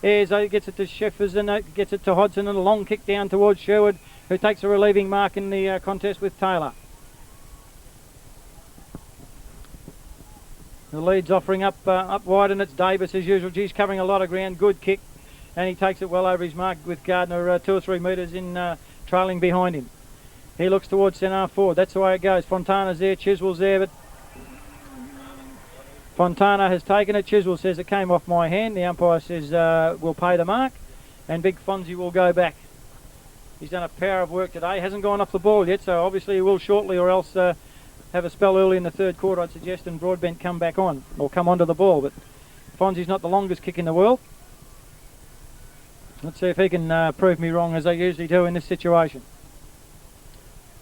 Ayres. He gets it to Sheffers and gets it to Hodgson, and a long kick down towards Sherwood, who takes a relieving mark in the contest with Taylor. The lead's offering up wide, and it's Davis as usual. He's covering a lot of ground. Good kick, and he takes it well over his mark with Gardner 2 or 3 metres in trailing behind him. He looks towards centre forward. That's the way it goes. Fontana's there, Chiswell's there, but Fontana has taken it. Chiswell says it came off my hand. The umpire says we'll pay the mark, and Big Fonzie will go back. He's done a power of work today. Hasn't gone off the ball yet, so obviously he will shortly, or else have a spell early in the third quarter. I'd suggest, and Broadbent come back on, or come onto the ball. But Fonzie's not the longest kick in the world. Let's see if he can prove me wrong, as they usually do in this situation.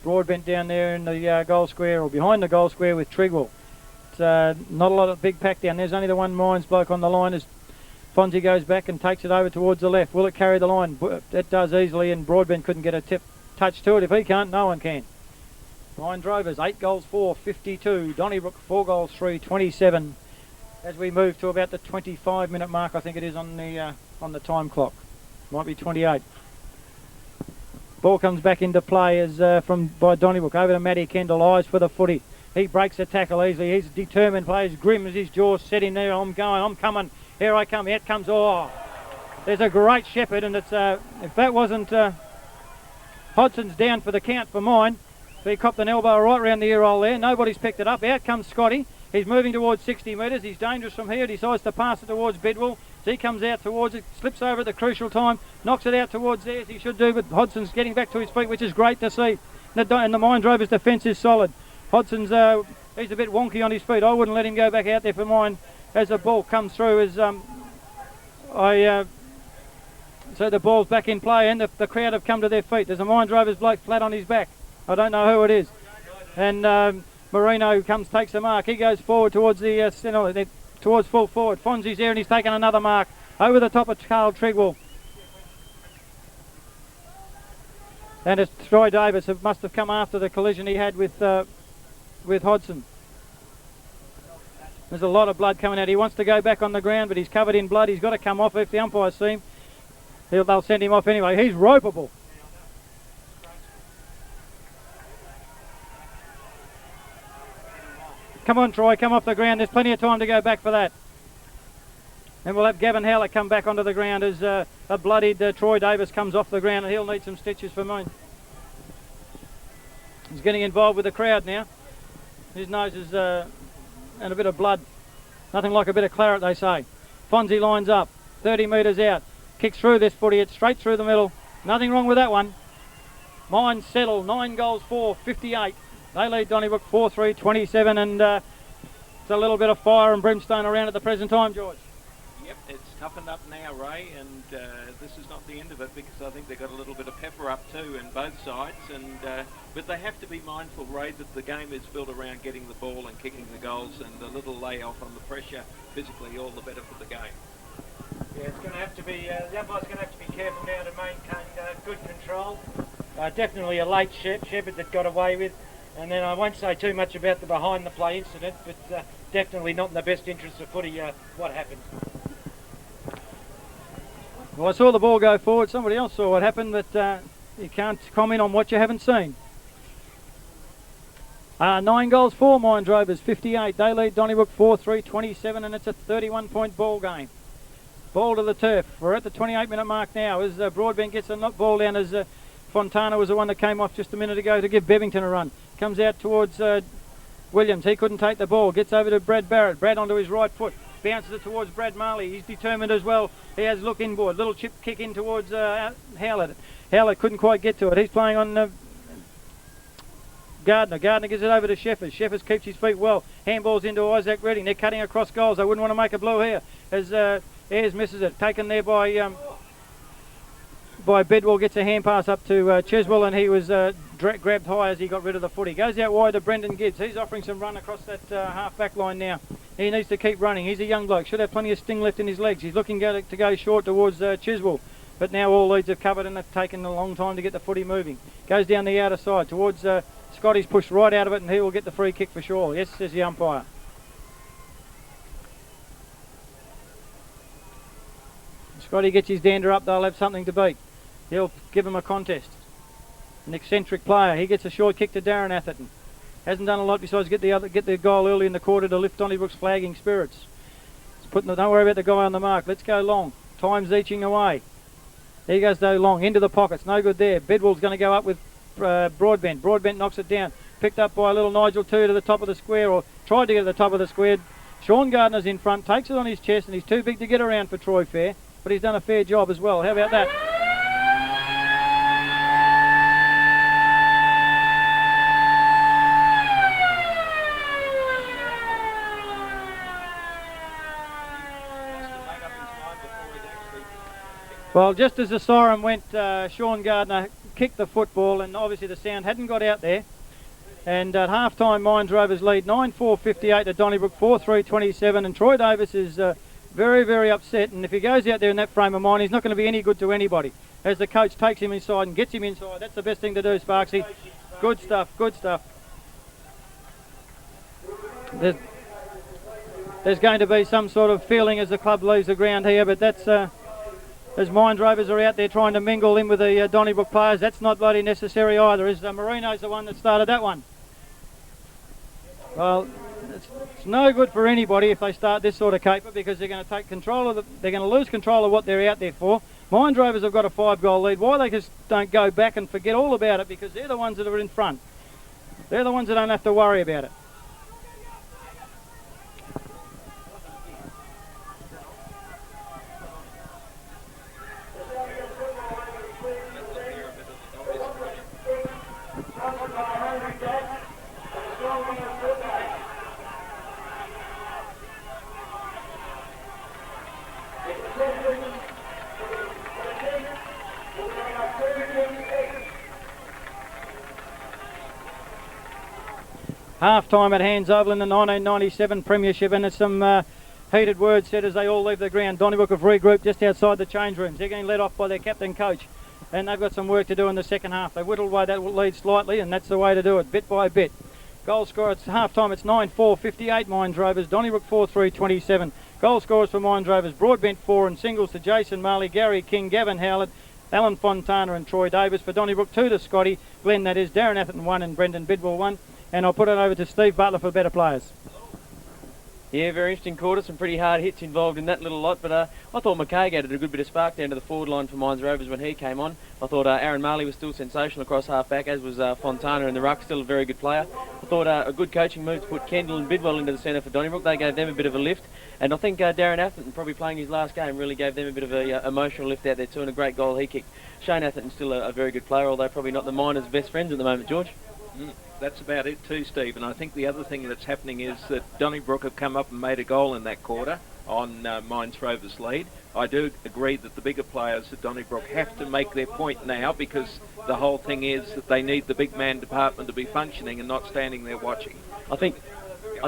Broadbent down there in the goal square, or behind the goal square, with Trigwell. It's not a lot of big pack down. There's only the one Mines bloke on the line as Fonzie goes back and takes it over towards the left. Will it carry the line? It does easily, and Broadbent couldn't get a touch to it. If he can't, no one can. Mines Rovers 8 goals 4, 52. Donnybrook 4 goals 3, 27. As we move to about the 25-minute mark, I think it is on the time clock. Might be 28. Ball comes back into play as by Donnybrook over to Matty Kendall. Eyes for the footy. He breaks the tackle easily. He's determined, plays grim as his jaws set in there. I'm going, I'm coming. Here I come. Out comes. Oh, there's a great shepherd, and it's if that wasn't Hodgson's down for the count for mine. So he copped an elbow right round the ear hole there. Nobody's picked it up. Out comes Scotty. He's moving towards 60 metres. He's dangerous from here. Decides to pass it towards Bidwell. So he comes out towards it, slips over at the crucial time, knocks it out towards there as he should do, but Hodgson's getting back to his feet, which is great to see. And the Mines Rovers defence is solid. Hodgson's he's a bit wonky on his feet. I wouldn't let him go back out there for mine as the ball comes through. As so the ball's back in play, and the crowd have come to their feet. There's a Mines Rovers bloke flat on his back. I don't know who it is. And Marino takes the mark. He goes forward towards the centre, towards full forward. Fonzie's there, and he's taken another mark over the top of Carl Trigwell. And it's Troy Davis, who must have come after the collision he had with Hodgson. There's a lot of blood coming out. He wants to go back on the ground, but he's covered in blood. He's got to come off. If the umpires see him, they'll send him off anyway. He's ropeable. Come on, Troy, come off the ground. There's plenty of time to go back for that. And we'll have Gavin Howlett come back onto the ground as a bloodied Troy Davis comes off the ground, and he'll need some stitches for mine. He's getting involved with the crowd now. His nose is and a bit of blood. Nothing like a bit of claret, they say. Fonzie lines up, 30 metres out. Kicks through this footy, it's straight through the middle. Nothing wrong with that one. Mines settle, 9 goals 4, 58. They lead Donnybrook 4-3, 27, and it's a little bit of fire and brimstone around at the present time, George. Yep, it's toughened up now, Ray, and this is not the end of it, because I think they've got a little bit of pepper up too in both sides, and but they have to be mindful, Ray, that the game is built around getting the ball and kicking the goals, and the little layoff on the pressure physically, all the better for the game. Yeah, it's going to have to be, the umpire's going to have to be careful now to maintain good control. Definitely a late shepherd that got away with. And then I won't say too much about the behind-the-play incident, but definitely not in the best interest of footy what happened. Well, I saw the ball go forward. Somebody else saw what happened, but you can't comment on what you haven't seen. 9 goals 4, Mines Rovers, 58. They lead Donnybrook 4-3, 27, and it's a 31-point ball game. Ball to the turf. We're at the 28-minute mark now as Broadbent gets a ball down as Fontana was the one that came off just a minute ago to give Bevington a run. Comes out towards Williams. He couldn't take the ball. Gets over to Brad Barrett. Brad onto his right foot. Bounces it towards Brad Marley. He's determined as well. He has look inboard. Little chip kick in towards Howlett. Howlett couldn't quite get to it. He's playing on Gardner. Gardner gives it over to Sheffers. Sheffers keeps his feet well. Handballs into Isaac Redding. They're cutting across goals. They wouldn't want to make a blue here as Ayres misses it. Taken there by Bidwell, gets a hand pass up to Chiswell, and he was grabbed high as he got rid of the footy. Goes out wide to Brendan Gibbs. He's offering some run across that half back line now. He needs to keep running. He's a young bloke. Should have plenty of sting left in his legs. He's looking to go short towards Chiswell. But now all leads are covered and it's taken a long time to get the footy moving. Goes down the outer side towards Scotty's pushed right out of it and he will get the free kick for sure. Yes, says the umpire. Scotty gets his dander up, they'll have something to beat. He'll give him a contest. An eccentric player. He gets a short kick to Darren Atherton. Hasn't done a lot besides get the goal early in the quarter to lift Donnybrook's flagging spirits. Don't worry about the guy on the mark. Let's go long. Time's eaching away. There goes though long. Into the pockets. No good there. Bedwell's going to go up with Broadbent. Broadbent knocks it down. Picked up by little Nigel 2 to the top of the square, or tried to get to the top of the square. Sean Gardner's in front. Takes it on his chest and he's too big to get around for Troy Fair. But he's done a fair job as well. How about that? Well, just as the siren went, Sean Gardner kicked the football and obviously the sound hadn't got out there. And at half-time, Mines Rovers lead 9-4-58 to Donnybrook 4-3-27, and Troy Davis is very, very upset, and if he goes out there in that frame of mind, he's not going to be any good to anybody. As the coach takes him inside and gets him inside, that's the best thing to do, Sparksy. Good stuff, good stuff. There's going to be some sort of feeling as the club leaves the ground here, but that's... as Mines Rovers are out there trying to mingle in with the Donnybrook players, that's not bloody necessary either. As Marino's the one that started that one. Well, it's no good for anybody if they start this sort of caper, because they're going to take control of they're going to lose control of what they're out there for. Mines Rovers have got a 5-goal lead. Why they just don't go back and forget all about it? Because they're the ones that are in front. They're the ones that don't have to worry about it. Half-time at Hands Oval in the 1997 Premiership, and there's some heated words said as they all leave the ground. Donnybrook have regrouped just outside the change rooms. They're getting led off by their captain coach, and they've got some work to do in the second half. They whittled away that lead slightly, and that's the way to do it, bit by bit. Goal scorer at half-time, it's 9-4-58 Mines Rovers, Donnybrook 4-3-27. Goal scorers for Mines Rovers, Broadbent 4 and singles to Jason Marley, Gary King, Gavin Howlett, Alan Fontana and Troy Davis. For Donnybrook 2 to Scotty, Glenn that is, Darren Atherton 1 and Brendan Bidwell 1. And I'll put it over to Steve Butler for better players. Yeah, very interesting quarter. Some pretty hard hits involved in that little lot. But I thought McKay added a good bit of spark down to the forward line for Mines Rovers when he came on. I thought Aaron Marley was still sensational across half-back, as was Fontana in the ruck, still a very good player. I thought a good coaching move to put Kendall and Bidwell into the centre for Donnybrook. They gave them a bit of a lift. And I think Darren Atherton, probably playing his last game, really gave them a bit of a emotional lift out there too, and a great goal he kicked. Shane Atherton's still a very good player, although probably not the Miners' best friends at the moment, George. That's about it too, Steve. And I think the other thing that's happening is that Donnybrook have come up and made a goal in that quarter on Mines Rovers' lead. I do agree that the bigger players at Donnybrook have to make their point now, because the whole thing is that they need the big man department to be functioning and not standing there watching. I think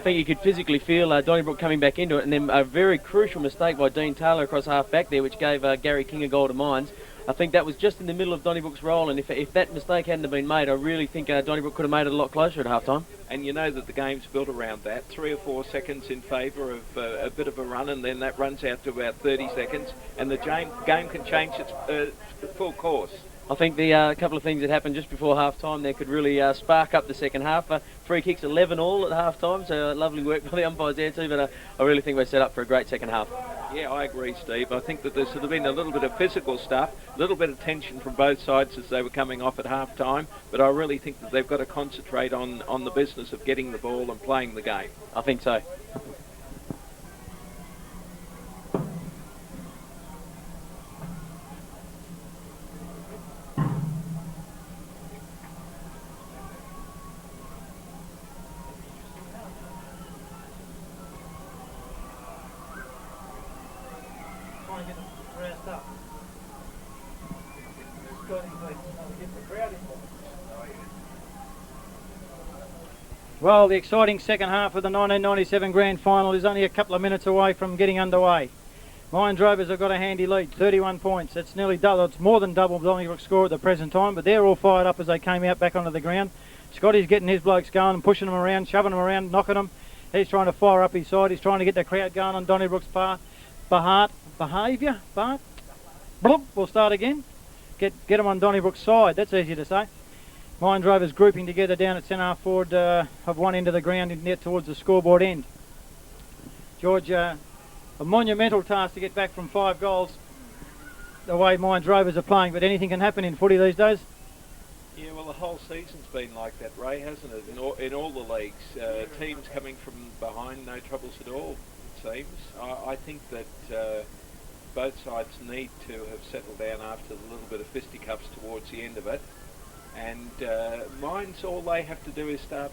you could physically feel Donnybrook coming back into it, and then a very crucial mistake by Dean Taylor across half-back there, which gave Gary King a goal to Mines. I think that was just in the middle of Donnybrook's role, and if that mistake hadn't been made, I really think Donnybrook could have made it a lot closer at half-time. And you know that the game's built around that. 3 or 4 seconds in favour of a bit of a run, and then that runs out to about 30 seconds, and the game can change its full course. I think the couple of things that happened just before half-time there could really spark up the second half. Free kicks 11 all at half-time, so lovely work by the umpires there too, but I really think we're set up for a great second half. Yeah, I agree, Steve. I think that there's sort of been a little bit of physical stuff, a little bit of tension from both sides as they were coming off at half-time, but I really think that they've got to concentrate on the business of getting the ball and playing the game. I think so. Well, the exciting second half of the 1997 Grand Final is only a couple of minutes away from getting underway. Mines Rovers have got a handy lead, 31 points. It's nearly double, it's more than double Donnybrook's score at the present time, but they're all fired up as they came out back onto the ground. Scotty's getting his blokes going and pushing them around, shoving them around, knocking them. He's trying to fire up his side. He's trying to get the crowd going on Donnybrook's behaviour. We'll start again. Get them on Donnybrook's side. That's easy to say. Mines Rovers grouping together down at centre half forward of one end of the ground and net towards the scoreboard end. George, a monumental task to get back from 5 goals the way Mines Rovers are playing, but anything can happen in footy these days. Yeah, well, the whole season's been like that, Ray, hasn't it? In all the leagues, teams coming from behind, no troubles at all, it seems. I think that both sides need to have settled down after the little bit of fisticuffs towards the end of it. And Mines, all they have to do is start,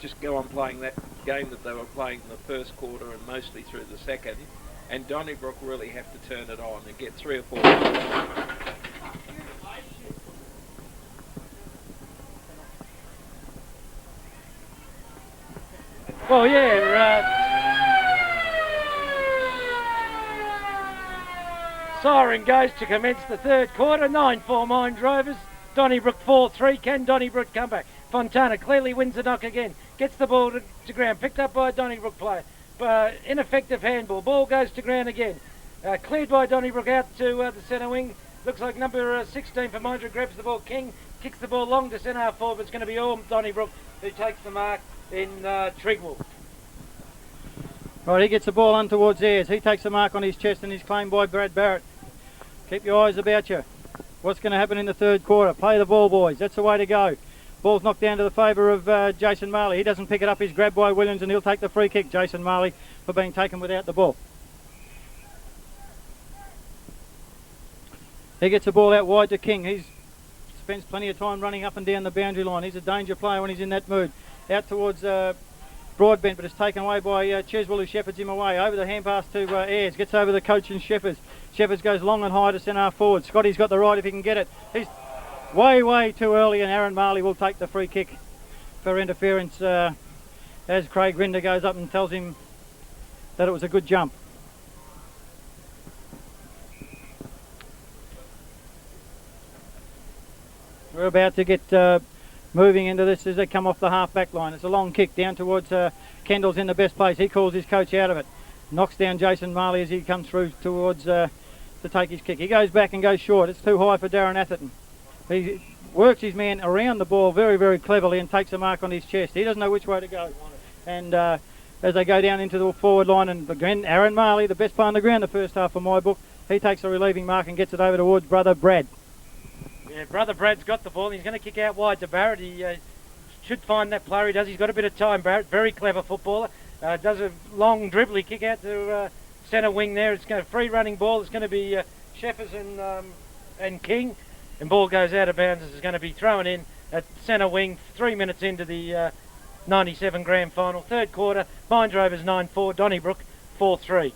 just go on playing that game that they were playing in the first quarter and mostly through the second. And Donnybrook really have to turn it on and get 3 or 4. Well, yeah, siren goes to commence the third quarter, 9-4 Mines Rovers, Donnybrook 4-3, can Donnybrook come back? Fontana clearly wins the knock again, gets the ball to ground, picked up by a Donnybrook player, ineffective handball, ball goes to ground again, cleared by Donnybrook out to the centre wing, looks like number 16 for Mines grabs the ball, King kicks the ball long to centre half forward, but it's going to be all Donnybrook who takes the mark in Trigwell. Right, he gets the ball on towards Ayres. He takes the mark on his chest and is claimed by Brad Barrett. Keep your eyes about you. What's going to happen in the third quarter? Play the ball, boys. That's the way to go. Ball's knocked down to the favour of Jason Marley. He doesn't pick it up. He's grabbed by Williams and he'll take the free kick, Jason Marley, for being taken without the ball. He gets the ball out wide to King. He spends plenty of time running up and down the boundary line. He's a danger player when he's in that mood. Out towards Broadbent, but it's taken away by Cheswell, who shepherds him away. Over the hand pass to Ayres. Gets over the coach and Shepherds. Shepherds goes long and high to centre half forward. Scotty's got the right if he can get it. He's way too early, and Aaron Marley will take the free kick for interference as Craig Rinder goes up and tells him that it was a good jump. We're about to get moving into this as they come off the half-back line. It's a long kick down towards Kendall's in the best place. He calls his coach out of it. Knocks down Jason Marley as he comes through towards to take his kick. He goes back and goes short. It's too high for Darren Atherton. He works his man around the ball very cleverly and takes a mark on his chest. He doesn't know which way to go. And as they go down into the forward line, and again, Aaron Marley, the best player on the ground the first half of my book, he takes a relieving mark and gets it over towards brother Brad. Yeah, brother Brad's got the ball. He's going to kick out wide to Barrett. He should find that player. He does. He's got a bit of time, Barrett. Very clever footballer. Does a long dribbly kick out to centre wing there. It's going to free running ball. It's going to be Shepherds and King. And ball goes out of bounds. It's going to be thrown in at centre wing 3 minutes into the 97 Grand Final. Third quarter, Mines Rovers 9-4, Donnybrook 4-3.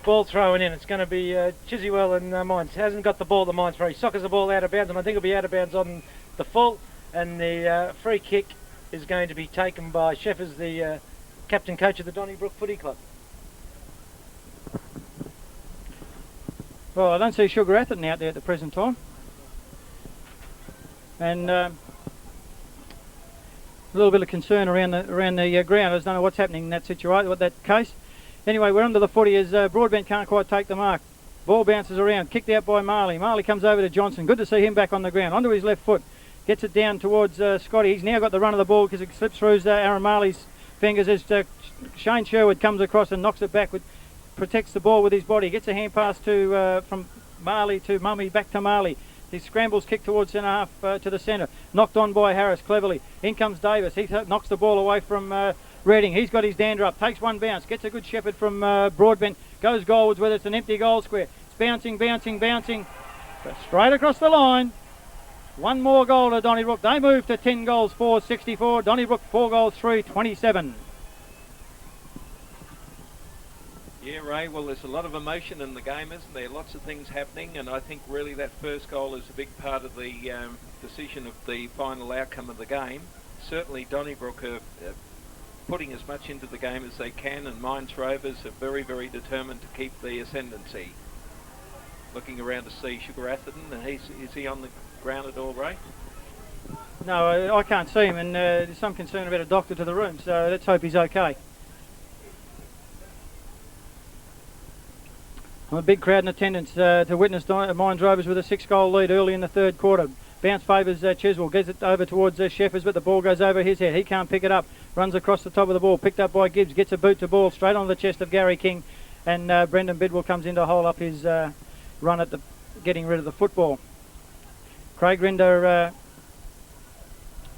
Ball thrown in. It's going to be Chiswell and Mines. Hasn't got the ball, the Mines free. Soccers the ball out of bounds, and I think it'll be out of bounds on the full. And the free kick is going to be taken by Sheffers, the captain coach of the Donnybrook Footy Club. Well, I don't see Sugar Atherton out there at the present time. And a little bit of concern around the ground. I just don't know what's happening in that situation, what that case. Anyway, we're under the footy as Broadbent can't quite take the mark. Ball bounces around, kicked out by Marley. Marley comes over to Johnson. Good to see him back on the ground. Onto his left foot. Gets it down towards Scotty. He's now got the run of the ball because it slips through Aaron Marley's fingers as Shane Sherwood comes across and knocks it back. Protects the ball with his body. Gets a hand pass to from Marley to Mummy, back to Marley. He scrambles kick towards centre half to the centre. Knocked on by Harris cleverly. In comes Davis. He knocks the ball away from Redding. He's got his dander up. Takes one bounce. Gets a good shepherd from Broadbent. Goes goalwards whether it's an empty goal square. It's bouncing. But straight across the line. One more goal to Donnybrook. They move to 10 goals, 4-64. Donnybrook 4 goals, 3-27. Yeah, Ray, well, there's a lot of emotion in the game, isn't there? Lots of things happening, and I think really that first goal is a big part of the decision of the final outcome of the game. Certainly Donnybrook are putting as much into the game as they can, and Mines Rovers are very, very determined to keep the ascendancy. Looking around to see Sugar Atherton, and is he on the ground at all, Ray? No, I can't see him, and there's some concern about a doctor to the room, so let's hope he's okay. A big crowd in attendance to witness Mines Rovers with a 6-goal lead early in the third quarter. Bounce favours Chiswell, gets it over towards Sheffers, but the ball goes over his head. He can't pick it up, runs across the top of the ball, picked up by Gibbs, gets a boot to ball straight on the chest of Gary King, and Brendan Bidwell comes in to hold up his run at getting rid of the football. Craig Rinder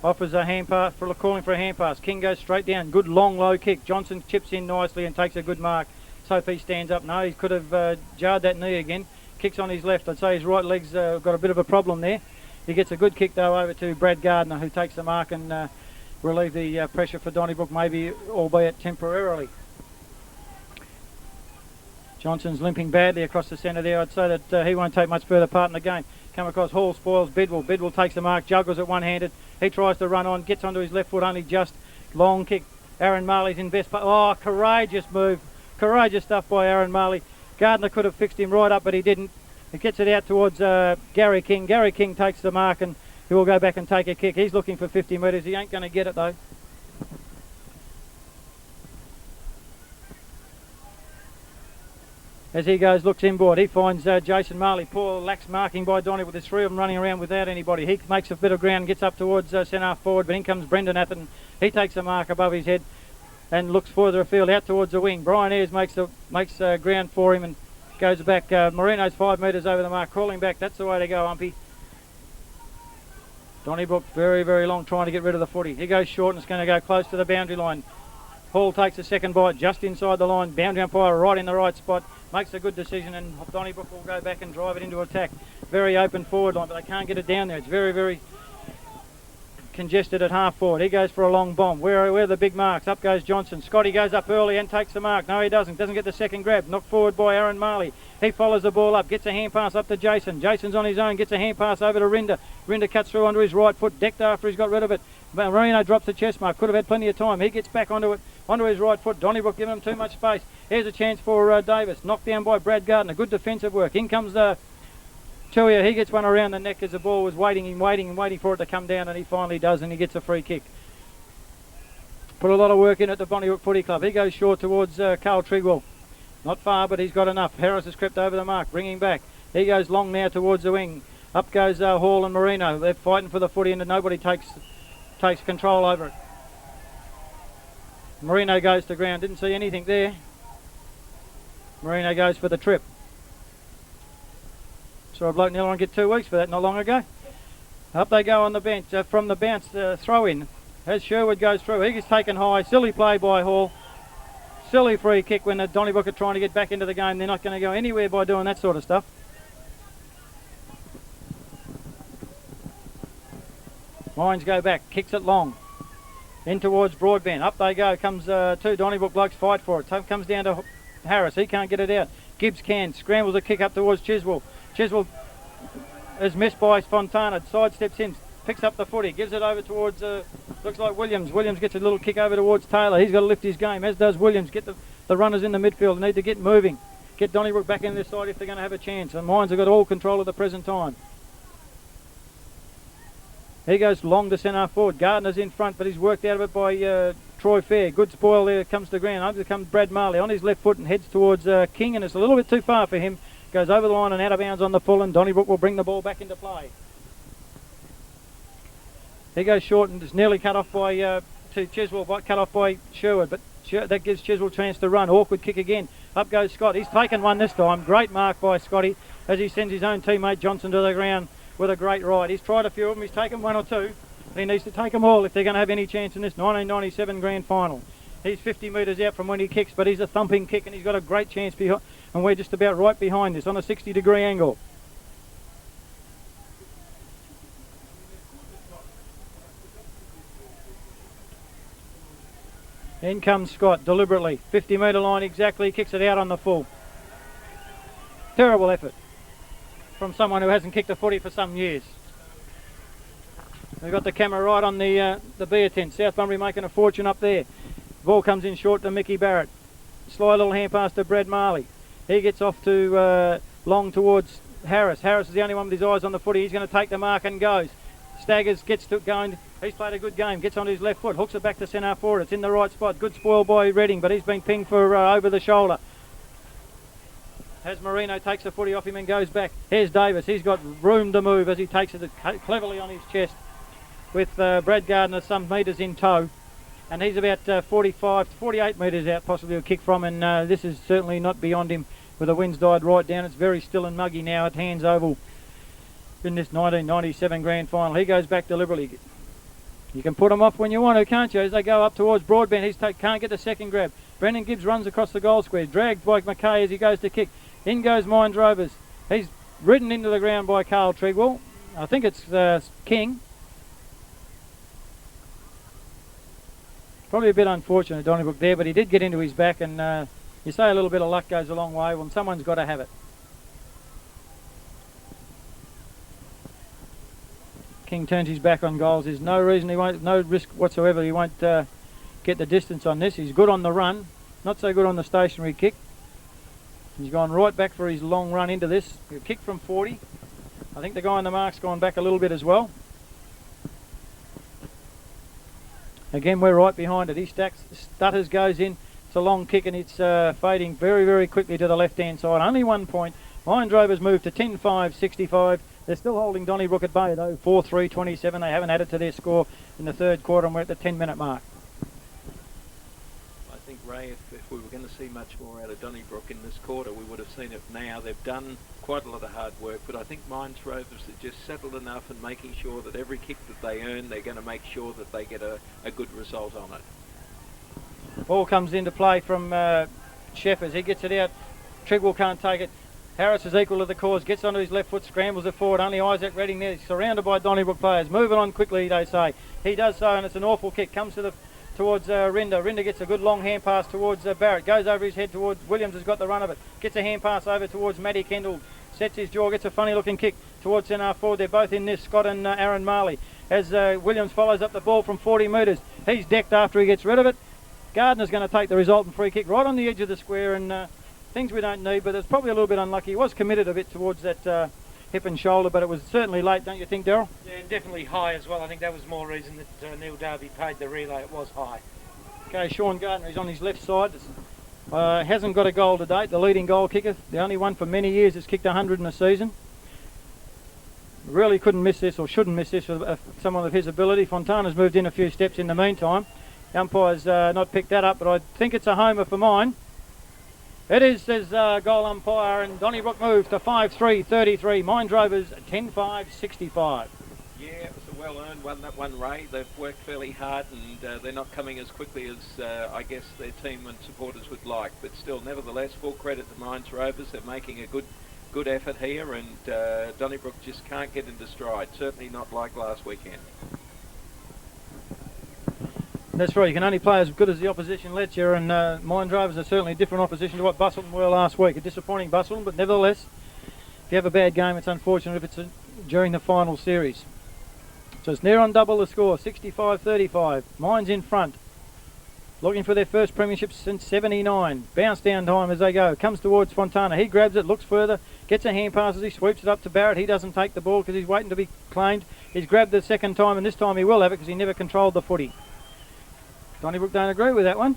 offers a hand pass, calling for a hand pass. King goes straight down, good long low kick. Johnson chips in nicely and takes a good mark. Sophie stands up. No, he could have jarred that knee again. Kicks on his left. I'd say his right leg's got a bit of a problem there. He gets a good kick though over to Brad Gardner, who takes the mark and relieve the pressure for Donnybrook, maybe, albeit temporarily. Johnson's limping badly across the centre there. I'd say that he won't take much further part in the game. Come across Hall, spoils Bidwell. Bidwell takes the mark, juggles it one-handed. He tries to run on, gets onto his left foot only just. Long kick. Aaron Marley's in best. Oh, courageous move. Courageous stuff by Aaron Marley. Gardner could have fixed him right up, but he didn't. He gets it out towards Gary King. Gary King takes the mark and he will go back and take a kick. He's looking for 50 metres. He ain't going to get it though. As he goes, looks inboard, he finds Jason Marley. Poor lax marking by Donny, with there's three of them running around without anybody. He makes a bit of ground, gets up towards centre forward, but in comes Brendan Atherton. He takes a mark above his head and looks further afield out towards the wing. Brian Ayres makes ground for him and goes back. Marino's 5 metres over the mark, crawling back. That's the way to go, Umpy. Donnybrook very, very long trying to get rid of the footy. He goes short and it's going to go close to the boundary line. Hall takes a second bite just inside the line. Boundary umpire right in the right spot. Makes a good decision and Donnybrook will go back and drive it into attack. Very open forward line, but they can't get it down there. It's very, very congested at half forward. He goes for a long bomb. Where are the big marks? Up goes Johnson. Scotty goes up early and takes the mark. No, he doesn't. Doesn't get the second grab. Knocked forward by Aaron Marley. He follows the ball up. Gets a hand pass up to Jason. Jason's on his own. Gets a hand pass over to Rinder. Rinder cuts through onto his right foot. Decked after he's got rid of it. Marino drops the chest mark. Could have had plenty of time. He gets back onto it. Onto his right foot. Donnybrook giving him too much space. Here's a chance for Davis. Knocked down by Brad Gardner. Good defensive work. In comes Tuia. He gets one around the neck as the ball was waiting for it to come down, and he finally does, and he gets a free kick. Put a lot of work in at the Donnybrook Footy Club. He goes short towards Carl Trigwell. Not far, but he's got enough. Harris has crept over the mark, bringing back. He goes long now towards the wing. Up goes Hall and Marino. They're fighting for the footy, and nobody takes control over it. Marino goes to ground. Didn't see anything there. Marino goes for the trip. Saw a bloke nearly on get 2 weeks for that not long ago. Up they go on the bench. From the bounce, throw in. As Sherwood goes through, he gets taken high. Silly play by Hall. Silly free kick when the Donnybrook are trying to get back into the game. They're not going to go anywhere by doing that sort of stuff. Mines go back, kicks it long. In towards Broadbent. Up they go. Comes two Donnybrook blokes fight for it. Comes down to Harris. He can't get it out. Gibbs can. Scrambles a kick up towards Chiswell. Chiswell is missed by Fontana. Sidesteps in. Picks up the footy. Gives it over towards, looks like Williams. Williams gets a little kick over towards Taylor. He's got to lift his game, as does Williams. Get the runners in the midfield. Need to get moving. Get Donnybrook back in this side if they're going to have a chance. And Mines have got all control at the present time. He goes long to centre forward. Gardner's in front, but he's worked out of it by Troy Fair. Good spoil there. Comes to ground. Over comes Brad Marley on his left foot and heads towards King, and it's a little bit too far for him. Goes over the line and out of bounds on the full, and Donnybrook will bring the ball back into play. He goes short and is nearly cut off by to Chiswell, cut off by Sherwood, but that gives Chiswell a chance to run. Awkward kick again. Up goes Scott. He's taken one this time. Great mark by Scotty as he sends his own teammate Johnson to the ground with a great ride. He's tried a few of them. He's taken one or two. He needs to take them all if they're going to have any chance in this 1997 grand final. He's 50 metres out from when he kicks, but he's a thumping kick and he's got a great chance behind, and we're just about right behind this on a 60-degree angle. In comes Scott deliberately. 50 metre line exactly. Kicks it out on the full. Terrible effort from someone who hasn't kicked a footy for some years. We've got the camera right on the beer tent. South Bunbury making a fortune up there. Ball comes in short to Mickey Barrett. Sly little hand pass to Brad Marley. He gets off to long towards Harris. Harris is the only one with his eyes on the footy. He's going to take the mark and goes. Staggers, gets to going. He's played a good game. Gets on his left foot. Hooks it back to centre forward. It's in the right spot. Good spoil by Redding, but he's been pinged for over the shoulder. As Marino takes the footy off him and goes back. Here's Davis. He's got room to move as he takes it cleverly on his chest with Brad Gardner some metres in tow. And he's about 45 to 48 metres out possibly a kick from, and this is certainly not beyond him with the wind's died right down. It's very still and muggy now at Hands Oval in this 1997 grand final. He goes back deliberately. You can put him off when you want to, can't you, as they go up towards Broadbent. He can't get the second grab. Brendan Gibbs runs across the goal square, dragged by McKay as he goes to kick. In goes Mines Rovers. He's ridden into the ground by Carl Trigwell. I think it's King. Probably a bit unfortunate, Donnybrook there, but he did get into his back, and you say a little bit of luck goes a long way. Well, someone's got to have it. King turns his back on goals. There's no reason he won't, no risk whatsoever he won't get the distance on this. He's good on the run, not so good on the stationary kick. He's gone right back for his long run into this. He'll kick from 40. I think the guy on the mark's gone back a little bit as well. Again, we're right behind it. He stutters, goes in. It's a long kick, and it's fading very, very quickly to the left-hand side. Only 1 point. Mines Rovers move to 10-5-65. They're still holding Donnybrook at bay, though. 4-3-27. They haven't added to their score in the third quarter, and we're at the 10-minute mark. I think, Ray, if we were going to see much more out of Donnybrook in this quarter, we would have seen it now. They've done quite a lot of hard work, but I think Mines Rovers are just settled enough and making sure that every kick that they earn, they're going to make sure that they get a good result on it. Ball comes into play from Shepherds. He gets it out. Trigwell can't take it. Harris is equal to the cause. Gets onto his left foot, scrambles it forward. Only Isaac Redding there. He's surrounded by Donnybrook players. Moving on quickly, they say. He does so, and it's an awful kick. Comes to towards Rinder. Rinder gets a good long hand pass towards Barrett. Goes over his head towards Williams. Has got the run of it. Gets a hand pass over towards Matty Kendall. Sets his jaw. Gets a funny looking kick towards centre forward. They're both in this, Scott and Aaron Marley. As Williams follows up the ball from 40 metres. He's decked after he gets rid of it. Gardner's going to take the resultant free kick right on the edge of the square, and things we don't need, but it's probably a little bit unlucky. He was committed a bit towards that hip and shoulder, but it was certainly late, don't you think, Daryl? Yeah, and definitely high as well. I think that was more reason that Neil Darby paid the relay. It was high. Okay, Sean Gardner is on his left side. Hasn't got a goal to date, the leading goal kicker. The only one for many years has kicked 100 in a season. Really couldn't miss this, or shouldn't miss this, for someone of his ability. Fontana's moved in a few steps in the meantime. The umpire's not picked that up, but I think it's a homer for mine. It is, says goal umpire, and Donnybrook moves to 5-3-33. Mines Rovers 10-5-65. Yeah, it was a well-earned one, that one, Ray. They've worked fairly hard, and they're not coming as quickly as I guess their team and supporters would like. But still, nevertheless, full credit to Mines Rovers. They're making a good effort here, and Donnybrook just can't get into stride. Certainly not like last weekend. That's right, you can only play as good as the opposition lets you, and Mines Rovers are certainly a different opposition to what Busselton were last week. A disappointing Busselton, but nevertheless, if you have a bad game, it's unfortunate if it's during the final series. So it's near on double the score, 65-35. Mines in front, looking for their first premiership since 79. Bounce down time as they go. Comes towards Fontana. He grabs it, looks further, gets a hand pass as he sweeps it up to Barrett. He doesn't take the ball because he's waiting to be claimed. He's grabbed the second time, and this time he will have it because he never controlled the footy. Donnybrook don't agree with that one.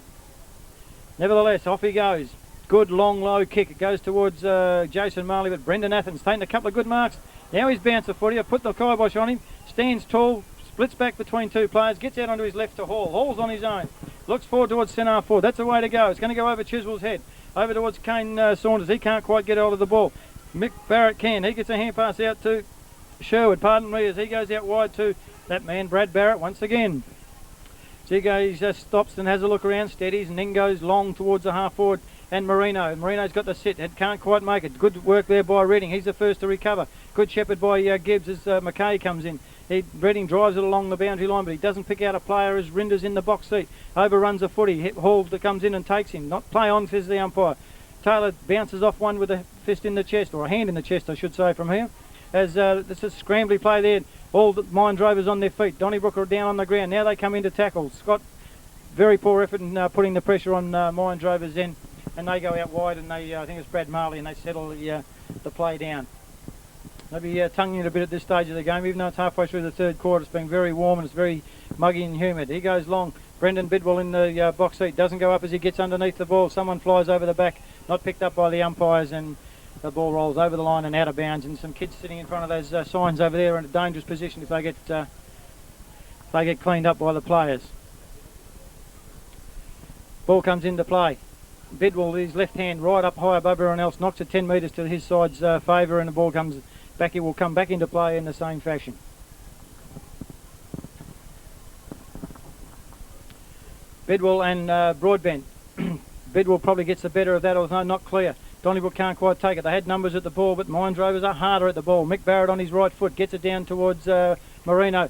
Nevertheless, off he goes. Good long low kick. It goes towards Jason Marley, but Brendan Athens taking a couple of good marks. Now he's bounced the footy. I put the kibosh on him. Stands tall, splits back between two players, gets out onto his left to Hall. Hall's on his own. Looks forward towards centre forward. That's the way to go. It's going to go over Chiswell's head. Over towards Kane Saunders. He can't quite get hold of the ball. Mick Barrett can. He gets a hand pass out to Sherwood, pardon me, as he goes out wide to that man, Brad Barrett, once again. He just stops and has a look around, steadies, and then goes long towards the half forward. And Marino. Marino's got the sit. It can't quite make it. Good work there by Redding. He's the first to recover. Good shepherd by Gibbs as McKay comes in. Reading drives it along the boundary line, but he doesn't pick out a player as Rinder's in the box seat. Overruns a footy. Hall comes in and takes him. Not play on, says the umpire. Taylor bounces off one with a fist in the chest, or a hand in the chest, I should say, from here. As this is scrambly play there. All the Mind Rovers on their feet. Donnybrook are down on the ground. Now they come in to tackle. Scott, very poor effort in putting the pressure on Mind Rovers then, and they go out wide, and I think it's Brad Marley, and they settle the play down. They'll be tonguing it a bit at this stage of the game, even though it's halfway through the third quarter. It's been very warm and it's very muggy and humid. He goes long. Brendan Bidwell in the box seat. Doesn't go up as he gets underneath the ball. Someone flies over the back, not picked up by the umpires, and the ball rolls over the line and out of bounds. And some kids sitting in front of those signs over there are in a dangerous position if they get cleaned up by the players. Ball comes into play. Bidwell, his left hand right up high above everyone else, knocks it 10 metres to his side's favour, and the ball comes back. It will come back into play in the same fashion. Bidwell and Broadbent. Bidwell probably gets the better of that, although not clear. Donnybrook can't quite take it. They had numbers at the ball, but Mind Rovers are harder at the ball. Mick Barrett on his right foot gets it down towards Marino.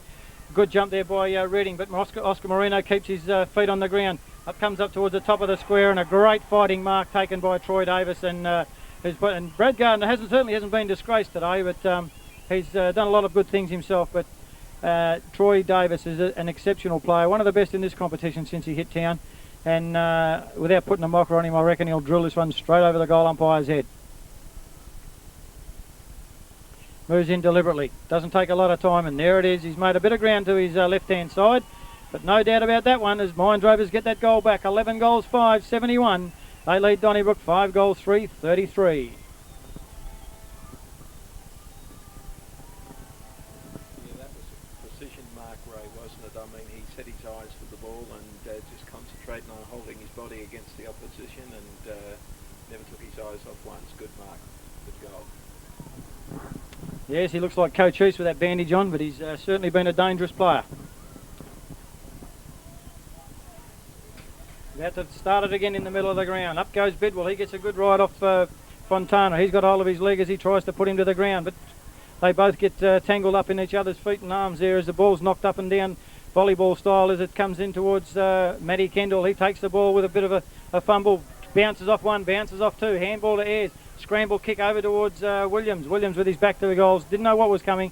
Good jump there by Reading, but Oscar Marino keeps his feet on the ground. Comes up towards the top of the square, and a great fighting mark taken by Troy Davis. And Brad Gardner certainly hasn't been disgraced today, but he's done a lot of good things himself. But Troy Davis is an exceptional player, one of the best in this competition since he hit town. And without putting a mocker on him, I reckon he'll drill this one straight over the goal umpire's head. Moves in deliberately, doesn't take a lot of time, and there it is. He's made a bit of ground to his left-hand side, but no doubt about that one as Mind Rovers get that goal back. 11 goals 5, 71. They lead Donnybrook 5 goals 3, 33. That was a precision mark, Ray, wasn't it? I mean, he set his eyes for the ball and just concentrating on holding his body against the opposition, and never took his eyes off one. It's good mark, good goal. Yes, he looks like Coach East with that bandage on, but he's certainly been a dangerous player. About to start it again in the middle of the ground. Up goes Bidwell. He gets a good ride off Fontana. He's got hold of his leg as he tries to put him to the ground, but they both get tangled up in each other's feet and arms there as the ball's knocked up and down volleyball style as it comes in towards Matty Kendall. He takes the ball with a bit of a fumble, bounces off one, bounces off two, handball to Ayres, scramble kick over towards Williams. Williams with his back to the goals, didn't know what was coming.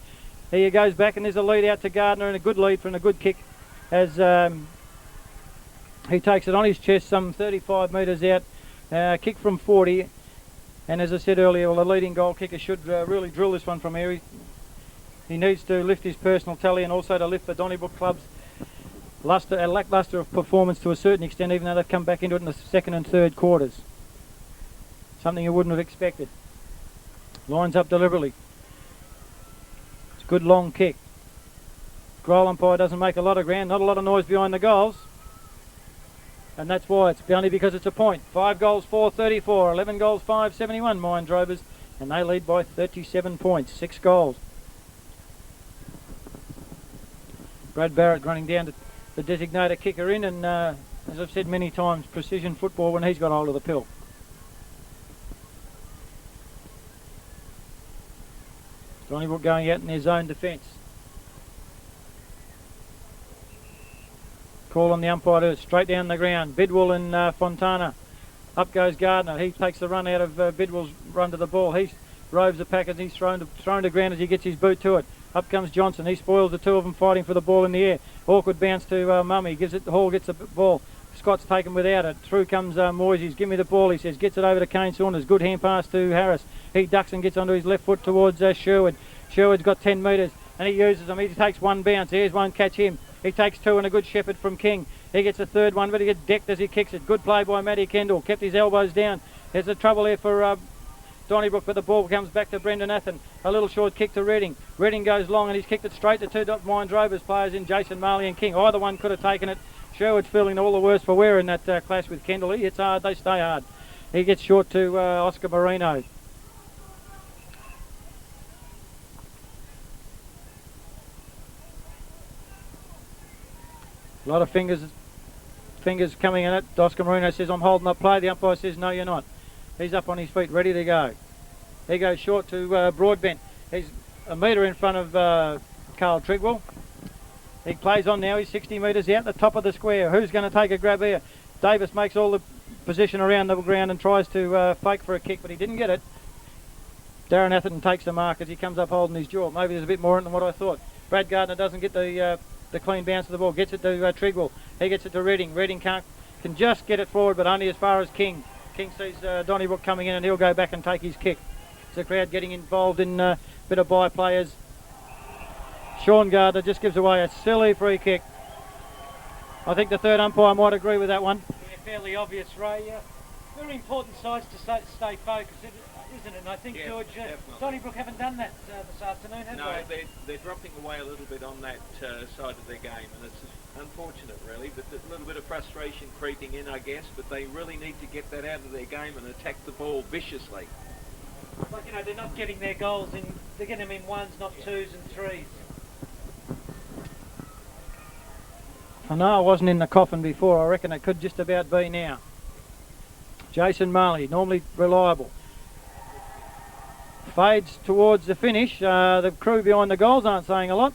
He goes back, and there's a lead out to Gardner, and a good lead from a good kick as he takes it on his chest some 35 metres out, kick from 40. And as I said earlier, well, the leading goal kicker should really drill this one from here. He needs to lift his personal tally and also to lift the Donnybrook club's lacklustre of performance to a certain extent, even though they've come back into it in the second and third quarters. Something you wouldn't have expected. Lines up deliberately. It's a good long kick. Goal umpire doesn't make a lot of ground, not a lot of noise behind the goals. And that's why it's only because it's a point. 5 goals 4, 34, 11 goals 5, 71 Mind Rovers, and they lead by 37 points, 6 goals. Brad Barrett running down to the designated kicker in, and as I've said many times, precision football when he's got hold of the pill. Donnybrook going out in their zone defence. Call on the umpire to straight down the ground. Bidwell and Fontana. Up goes Gardner. He takes the run out of Bidwell's run to the ball. He roves the pack and he's thrown to ground as he gets his boot to it. Up comes Johnson. He spoils the two of them fighting for the ball in the air. Awkward bounce to Mummy. Gives it. Hall gets the ball. Scott's taken without it. Through comes Moises. Give me the ball, he says. Gets it over to Kane Saunders. Good hand pass to Harris. He ducks and gets onto his left foot towards Sherwood. Sherwood's got 10 metres and he uses them. He takes one bounce. Ayres won't catch him. He takes two and a good shepherd from King. He gets a third one, but he gets decked as he kicks it. Good play by Matty Kendall. Kept his elbows down. There's a trouble there for Donnybrook, but the ball comes back to Brendan Athen. A little short kick to Reading. Reading goes long and he's kicked it straight to two Mind Rovers players in Jason Marley and King. Either one could have taken it. Sherwood's feeling all the worse for wear in that clash with Kendall. He hits hard, they stay hard. He gets short to Oscar Marino. A lot of fingers coming in it. Oscar Marino says, I'm holding up play. The umpire says, no, you're not. He's up on his feet, ready to go. He goes short to Broadbent. He's a metre in front of Carl Trigwell. He plays on now. He's 60 metres out the top of the square. Who's going to take a grab here? Davis makes all the position around the ground and tries to fake for a kick, but he didn't get it. Darren Atherton takes the mark as he comes up holding his jaw. Maybe there's a bit more in it than what I thought. Brad Gardner doesn't get the clean bounce of the ball. Gets it to Trigwell. He gets it to Redding. Redding can just get it forward, but only as far as King. King sees Donnybrook coming in and he'll go back and take his kick. It's the crowd getting involved in a bit of by players. Sean Gardner just gives away a silly free kick. I think the third umpire might agree with that one. Yeah, fairly obvious, Ray. Very important sides to stay focused, isn't it? And I think, Yeah, George, Donnybrook haven't done that this afternoon, have they? No, they're dropping away a little bit on that side of their game, and it's unfortunate, really, but there's a little bit of frustration creeping in, I guess, but they really need to get that out of their game and attack the ball viciously. Like, you know, they're not getting their goals in, they're getting them in ones, not twos and threes. I know I wasn't in the coffin before. I reckon it could just about be now. Jason Marley, normally reliable. Fades towards the finish. The crew behind the goals aren't saying a lot.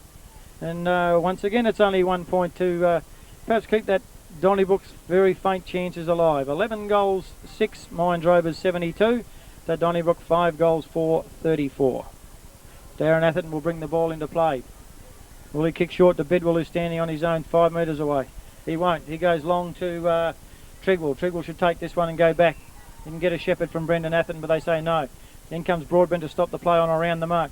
And once again, it's only 1 point to perhaps keep that Donnybrook's very faint chances alive. 11 goals, 6, Mines Rovers 72. To Donnybrook, 5 goals, 4, 34. Darren Atherton will bring the ball into play. Will he kick short to Bidwell, who's standing on his own 5 metres away? He won't. He goes long to Trigwell. Trigwell should take this one and go back. He can get a shepherd from Brendan Atherton, but they say no. Then comes Broadbent to stop the play on around the mark.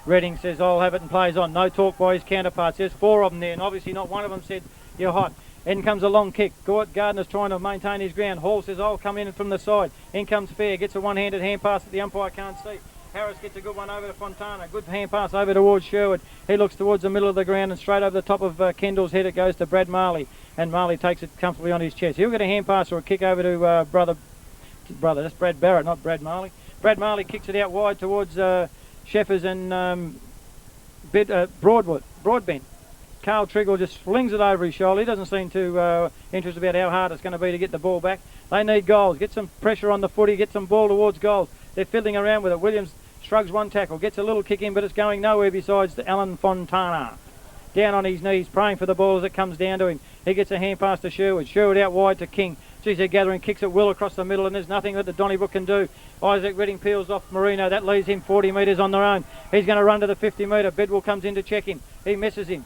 Redding says, I'll have it, and plays on. No talk by his counterparts. There's 4 of them there, and obviously not one of them said, you're hot. In comes a long kick. Gardner's trying to maintain his ground. Hall says, I'll come in from the side. In comes Fair. Gets a one-handed hand pass that the umpire can't see. Harris gets a good one over to Fontana. Good hand pass over towards Sherwood. He looks towards the middle of the ground and straight over the top of Kendall's head it goes to Brad Marley. And Marley takes it comfortably on his chest. He'll get a hand pass or a kick over to brother. That's Brad Barrett, not Brad Marley. Brad Marley kicks it out wide towards Sheffers and Broadbent. Carl Triggle just flings it over his shoulder. He doesn't seem too interested about how hard it's going to be to get the ball back. They need goals. Get some pressure on the footy. Get some ball towards goals. They're fiddling around with it. Williams shrugs one tackle. Gets a little kick in, but it's going nowhere besides to Alan Fontana. Down on his knees, praying for the ball as it comes down to him. He gets a hand pass to Sherwood. Sherwood out wide to King. Geez, they're gathering. Kicks it well across the middle, and there's nothing that the Donnybrook can do. Isaac Redding peels off Marino. That leaves him 40 metres on their own. He's going to run to the 50 metre. Bedwell comes in to check him. He misses him,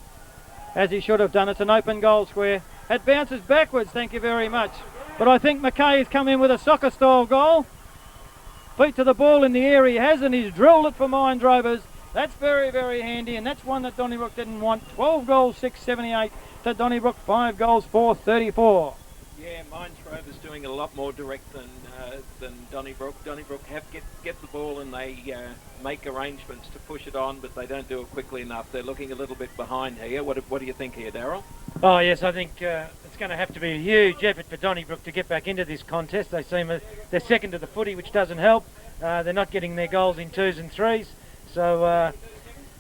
as he should have done. It's an open goal square. It bounces backwards, thank you very much. But I think McKay has come in with a soccer-style goal. Feet to the ball in the air he has, and he's drilled it for Mines Rovers. That's very, very handy, and that's one that Donnybrook didn't want. 12 goals, 678 to Donnybrook, 5 goals, 4, 34. Yeah, Mines Rovers doing a lot more direct than Donnybrook. Donnybrook get the ball and they make arrangements to push it on, but they don't do it quickly enough. They're looking a little bit behind here. What do you think here, Darryl? Oh yes, I think it's going to have to be a huge effort for Donnybrook to get back into this contest. They seem they're second to the footy, which doesn't help. They're not getting their goals in 2s and 3s. So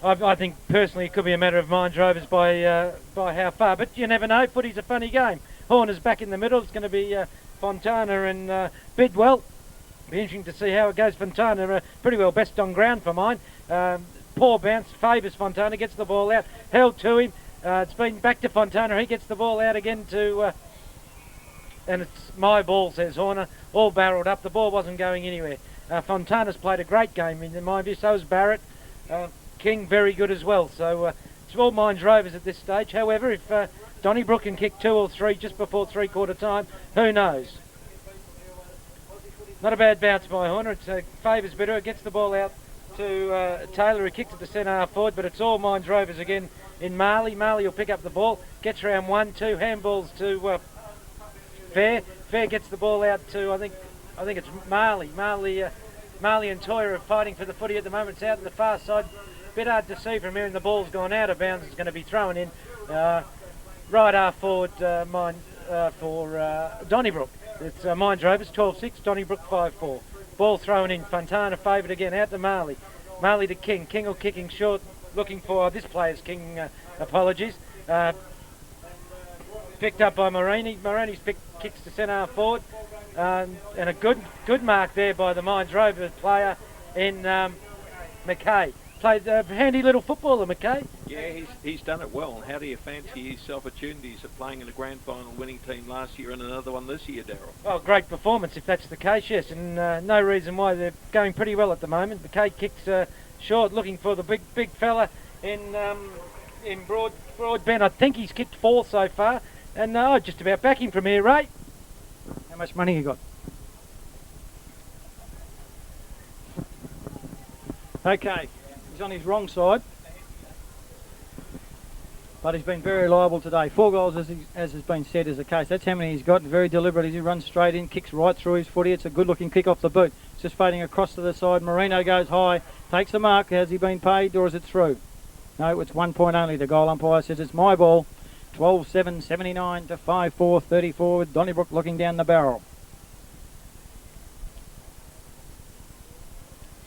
I think personally it could be a matter of Mines Rovers by how far. But you never know. Footy's a funny game. Horner's back in the middle. It's going to be Fontana and Bidwell. Be interesting to see how it goes. Fontana pretty well best on ground for mine. Poor bounce favours Fontana. Gets the ball out. Held to him. It's been back to Fontana. He gets the ball out again to... and it's my ball, says Horner. All barreled up. The ball wasn't going anywhere. Fontana's played a great game in my view. So has Barrett. King very good as well. So it's all Mines Rovers at this stage. However, if Donnybrook can kick 2 or 3 just before 3/4 time, who knows? Not a bad bounce by Horner. It favours Bitter. It gets the ball out to Taylor, who kicked it to centre half forward, but it's all Mines Rovers again in Marley. Marley will pick up the ball. Gets around 1, 2 handballs to Fair. Fair gets the ball out to I think it's Marley. Marley and Toyer are fighting for the footy at the moment. It's out on the far side. Bit hard to see from here, and the ball's gone out of bounds. It's going to be thrown in. Right half forward for Donnybrook. It's Mines Rovers 12-6, Donnybrook 5-4. Ball thrown in. Fontana favoured again. Out to Marley. Marley to King. King kicking short. Looking for this player's King. Apologies. Picked up by Marini. Marini's kicks to centre half forward. And a good mark there by the Mines Rovers player in McKay. played handy little footballer, McKay. Yeah, he's done it well. How do you fancy his opportunities of playing in a grand final winning team last year and another one this year, Daryl? Oh, great performance if that's the case, yes, and no reason why. They're going pretty well at the moment. McKay kicks short, looking for the big fella in Broadbent. I think he's kicked 4 so far, and just about back him from here, Ray. How much money you got? Okay, he's on his wrong side, but he's been very reliable today. 4 goals, as has been said, is the case. That's how many he's got. Very deliberate. He runs straight in, kicks right through his footy. It's a good-looking kick off the boot. It's just fading across to the side. Marino goes high, takes the mark. Has he been paid, or is it through? No, it's 1 point only. The goal umpire says it's my ball. 12-7, 79 to 5-4, 34 with Donnybrook looking down the barrel.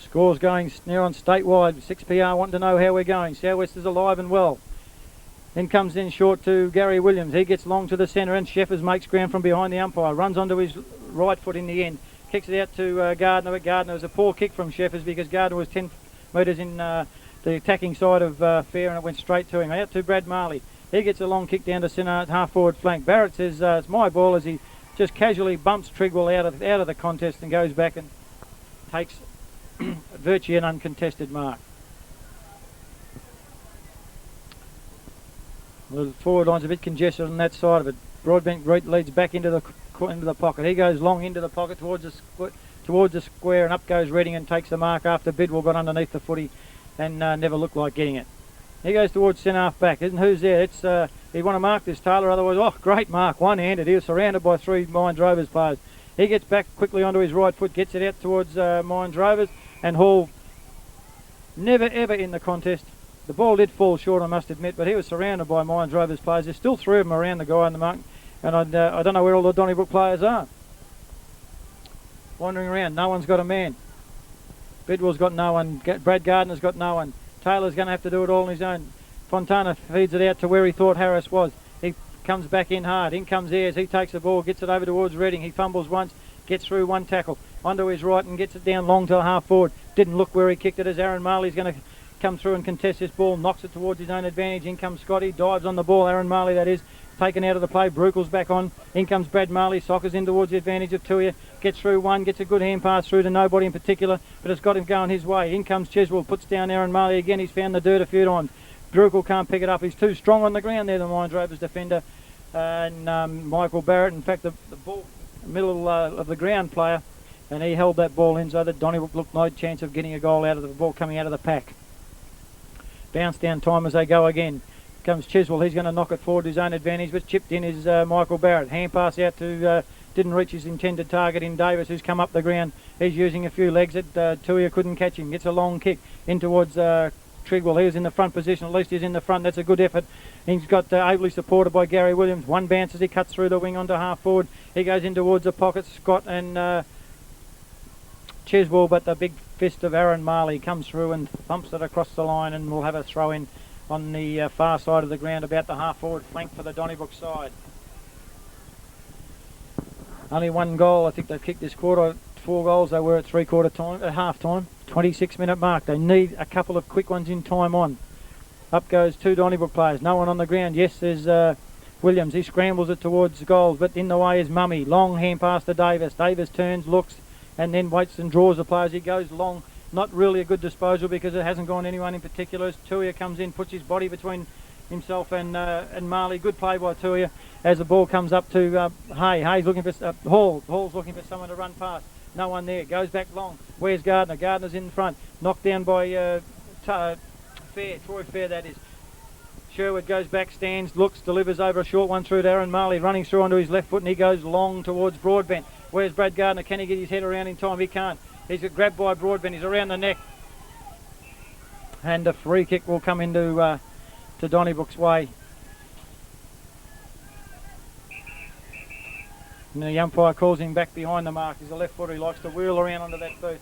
Scores going now on statewide. 6PR wanting to know how we're going. Southwest is alive and well. Then comes in short to Gary Williams. He gets long to the centre and Sheffers makes ground from behind the umpire. Runs onto his right foot in the end. Kicks it out to Gardner. But Gardner was a poor kick from Sheffers because Gardner was 10 metres in the attacking side of fair and it went straight to him. Out to Brad Marley. He gets a long kick down to centre half forward flank. Barrett says it's my ball as he just casually bumps Trigwell out of the contest and goes back and takes virtually an uncontested mark. The forward line's a bit congested on that side of it. Broadbent leads back into the pocket. He goes long into the pocket towards the square and up goes Redding and takes the mark after Bidwell got underneath the footy and never looked like getting it. He goes towards centre half back. Isn't who's there? It's he want to mark this Taylor. Otherwise, oh, great mark, one-handed. He was surrounded by 3 Mines Rovers players. He gets back quickly onto his right foot, gets it out towards Mines Rovers, and Hall never ever in the contest. The ball did fall short, I must admit, but he was surrounded by Mines Rovers players. There's still 3 of them around the guy in the mark, and I don't know where all the Donnybrook players are. Wandering around, no one's got a man. Bidwell's got no one. Brad Gardner's got no one. Taylor's going to have to do it all on his own. Fontana feeds it out to where he thought Harris was. He comes back in hard. In comes Ayres. He takes the ball, gets it over towards Redding. He fumbles once, gets through 1 tackle. Onto his right and gets it down long to half forward. Didn't look where he kicked it as Aaron Marley's going to come through and contest this ball. Knocks it towards his own advantage. In comes Scotty. Dives on the ball. Aaron Marley, that is. Taken out of the play. Brukel's back on. In comes Brad Marley. Sockers in towards the advantage of Tuia. Gets through 1. Gets a good hand pass through to nobody in particular, but it's got him going his way. In comes Cheswell. Puts down Aaron Marley again. He's found the dirt a few times. Brukel can't pick it up. He's too strong on the ground there, the Mines Rovers defender. And Michael Barrett, in fact, the ball middle of the ground player, and he held that ball in so that Donnybrook looked no chance of getting a goal out of the ball coming out of the pack. Bounce down time as they go again. Comes Cheswell. He's going to knock it forward to his own advantage, but chipped in is Michael Barrett. Hand pass out to didn't reach his intended target in Davis, who's come up the ground. He's using a few legs. Tuia couldn't catch him. Gets a long kick in towards Trigwell. He was in the front position. At least he's in the front. That's a good effort. He's got ably supported by Gary Williams. 1 bounce as he cuts through the wing onto half forward. He goes in towards the pocket. Scott and Cheswell, but the big fist of Aaron Marley comes through and thumps it across the line, and we'll have a throw in on the far side of the ground, about the half forward flank for the Donnybrook side. Only 1 goal. I think they've kicked this quarter. 4 goals. They were at half time. 26-minute mark. They need a couple of quick ones in time on. Up goes 2 Donnybrook players. No one on the ground. Yes, there's Williams. He scrambles it towards goals, but in the way is Mummy. Long hand pass to Davis. Davis turns, looks, and then waits and draws the players. He goes long. Not really a good disposal because it hasn't gone anyone in particular. As Tuia comes in, puts his body between himself and Marley. Good play by Tuia as the ball comes up to Hay's looking for Hall's looking for someone to run past. No one there. Goes back long. Where's Gardner? Gardner's in front. Knocked down by Troy Fair, that is. Sherwood goes back, stands, looks, delivers over a short one through to Aaron Marley, running through onto his left foot, and he goes long towards Broadbent. Where's Brad Gardner? Can he get his head around in time? He can't. He's got grabbed by Broadbent. He's around the neck. And a free kick will come into to Donnybrook's way. And the umpire calls him back behind the mark. He's a left footer. He likes to wheel around onto that boot.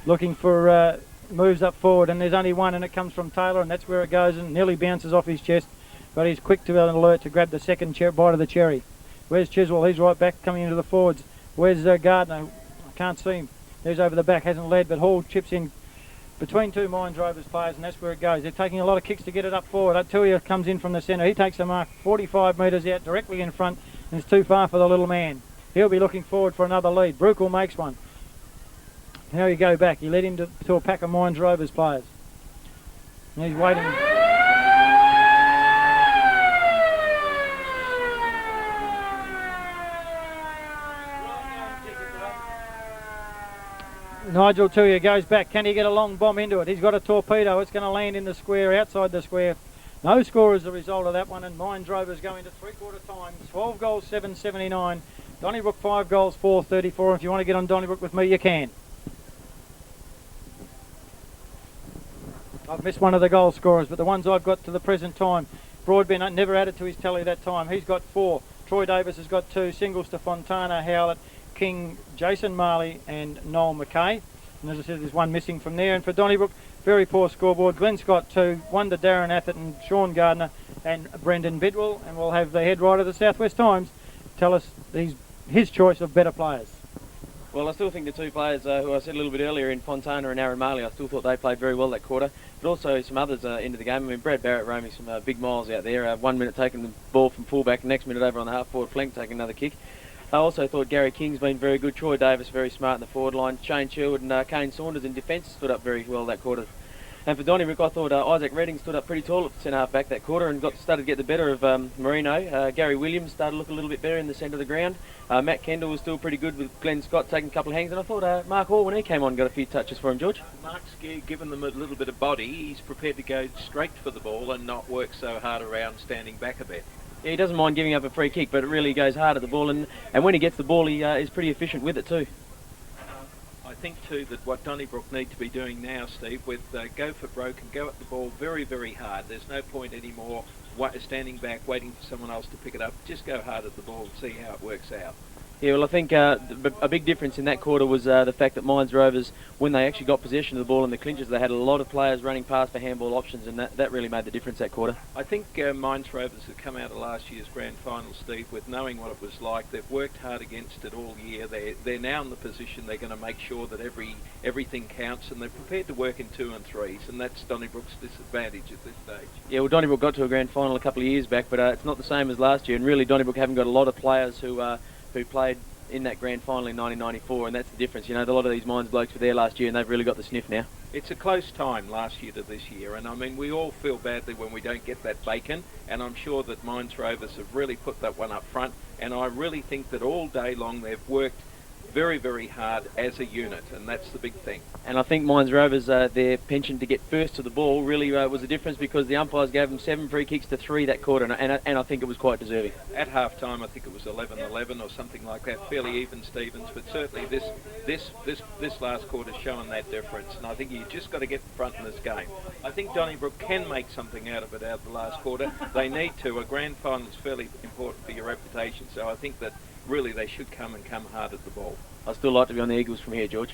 Looking for moves up forward, and there's only one, and it comes from Taylor, and that's where it goes and nearly bounces off his chest. But he's quick to an alert to grab the second bite of the cherry. Where's Chiswell? He's right back coming into the forwards. Where's Gardner? I can't see him. There's over the back, hasn't led, but Hall chips in between two Mines Rovers players, and that's where it goes. They're taking a lot of kicks to get it up forward. Atuia comes in from the centre. He takes a mark 45 metres out directly in front, and it's too far for the little man. He'll be looking forward for another lead. Brukel makes one. Now you go back. He led into a pack of Mines Rovers players. And he's waiting. Nigel Tuia goes back. Can he get a long bomb into it? He's got a torpedo. It's going to land in the square, outside the square. No score as a result of that one, and Mines Rovers go into three-quarter time. 12 goals, 7.79. Donnybrook 5 goals, 4.34. If you want to get on Donnybrook with me, you can. I've missed one of the goal scorers, but the ones I've got to the present time, Broadbent never added to his tally that time. He's got 4. Troy Davis has got 2. Singles to Fontana, Howlett, King, Jason Marley and Noel McKay. And as I said, there's one missing from there. And for Donnybrook, very poor scoreboard. Glenn Scott 2, 1 to Darren Atherton, Sean Gardner and Brendan Bidwell. And we'll have the head writer of the South West Times tell us his choice of better players. Well, I still think the two players who I said a little bit earlier in Fontana and Aaron Marley, I still thought they played very well that quarter. But also some others into the game. I mean, Brad Barrett roaming some big miles out there. 1 minute taking the ball from fullback, next minute over on the half-forward flank taking another kick. I also thought Gary King's been very good. Troy Davis very smart in the forward line. Shane Sherwood and Kane Saunders in defence stood up very well that quarter. And for Donnybrook, I thought Isaac Redding stood up pretty tall at centre half back that quarter and started to get the better of Marino. Gary Williams started to look a little bit better in the centre of the ground. Matt Kendall was still pretty good with Glenn Scott taking a couple of hangs. And I thought Mark Hall, when he came on, got a few touches for him, George. Mark's given them a little bit of body. He's prepared to go straight for the ball and not work so hard around standing back a bit. Yeah, he doesn't mind giving up a free kick, but it really goes hard at the ball. And when he gets the ball, he is pretty efficient with it too. I think too that what Donnybrook need to be doing now, Steve, with go for broke and go at the ball very, very hard. There's no point anymore standing back waiting for someone else to pick it up. Just go hard at the ball and see how it works out. Yeah, well, I think a big difference in that quarter was the fact that Mines Rovers, when they actually got possession of the ball in the clinches, they had a lot of players running past for handball options, and that really made the difference that quarter. I think Mines Rovers have come out of last year's grand final, Steve, with knowing what it was like. They've worked hard against it all year. They're now in the position they're going to make sure that everything counts, and they're prepared to work in 2 and 3s, and that's Donnybrook's disadvantage at this stage. Yeah, well, Donnybrook got to a grand final a couple of years back, but it's not the same as last year, and really Donnybrook haven't got a lot of players who played in that grand final in 1994, and that's the difference. You know, a lot of these Mines blokes were there last year, and they've really got the sniff now. It's a close time last year to this year, and I mean, we all feel badly when we don't get that bacon, and I'm sure that Mines Rovers have really put that one up front, and I really think that all day long they've worked very, very hard as a unit, and that's the big thing. And I think Mines Rovers, their penchant to get first to the ball really was a difference, because the umpires gave them 7 free kicks to 3 that quarter, and I think it was quite deserving. At half time, I think it was 11-11 or something like that, fairly even Stevens, but certainly this last quarter's showing that difference, and I think you just got to get in front in this game. I think Donnybrook can make something out of it out of the last quarter. They need to. A grand final is fairly important for your reputation, so I think that really they should come hard at the ball. I'd still like to be on the Eagles from here, George.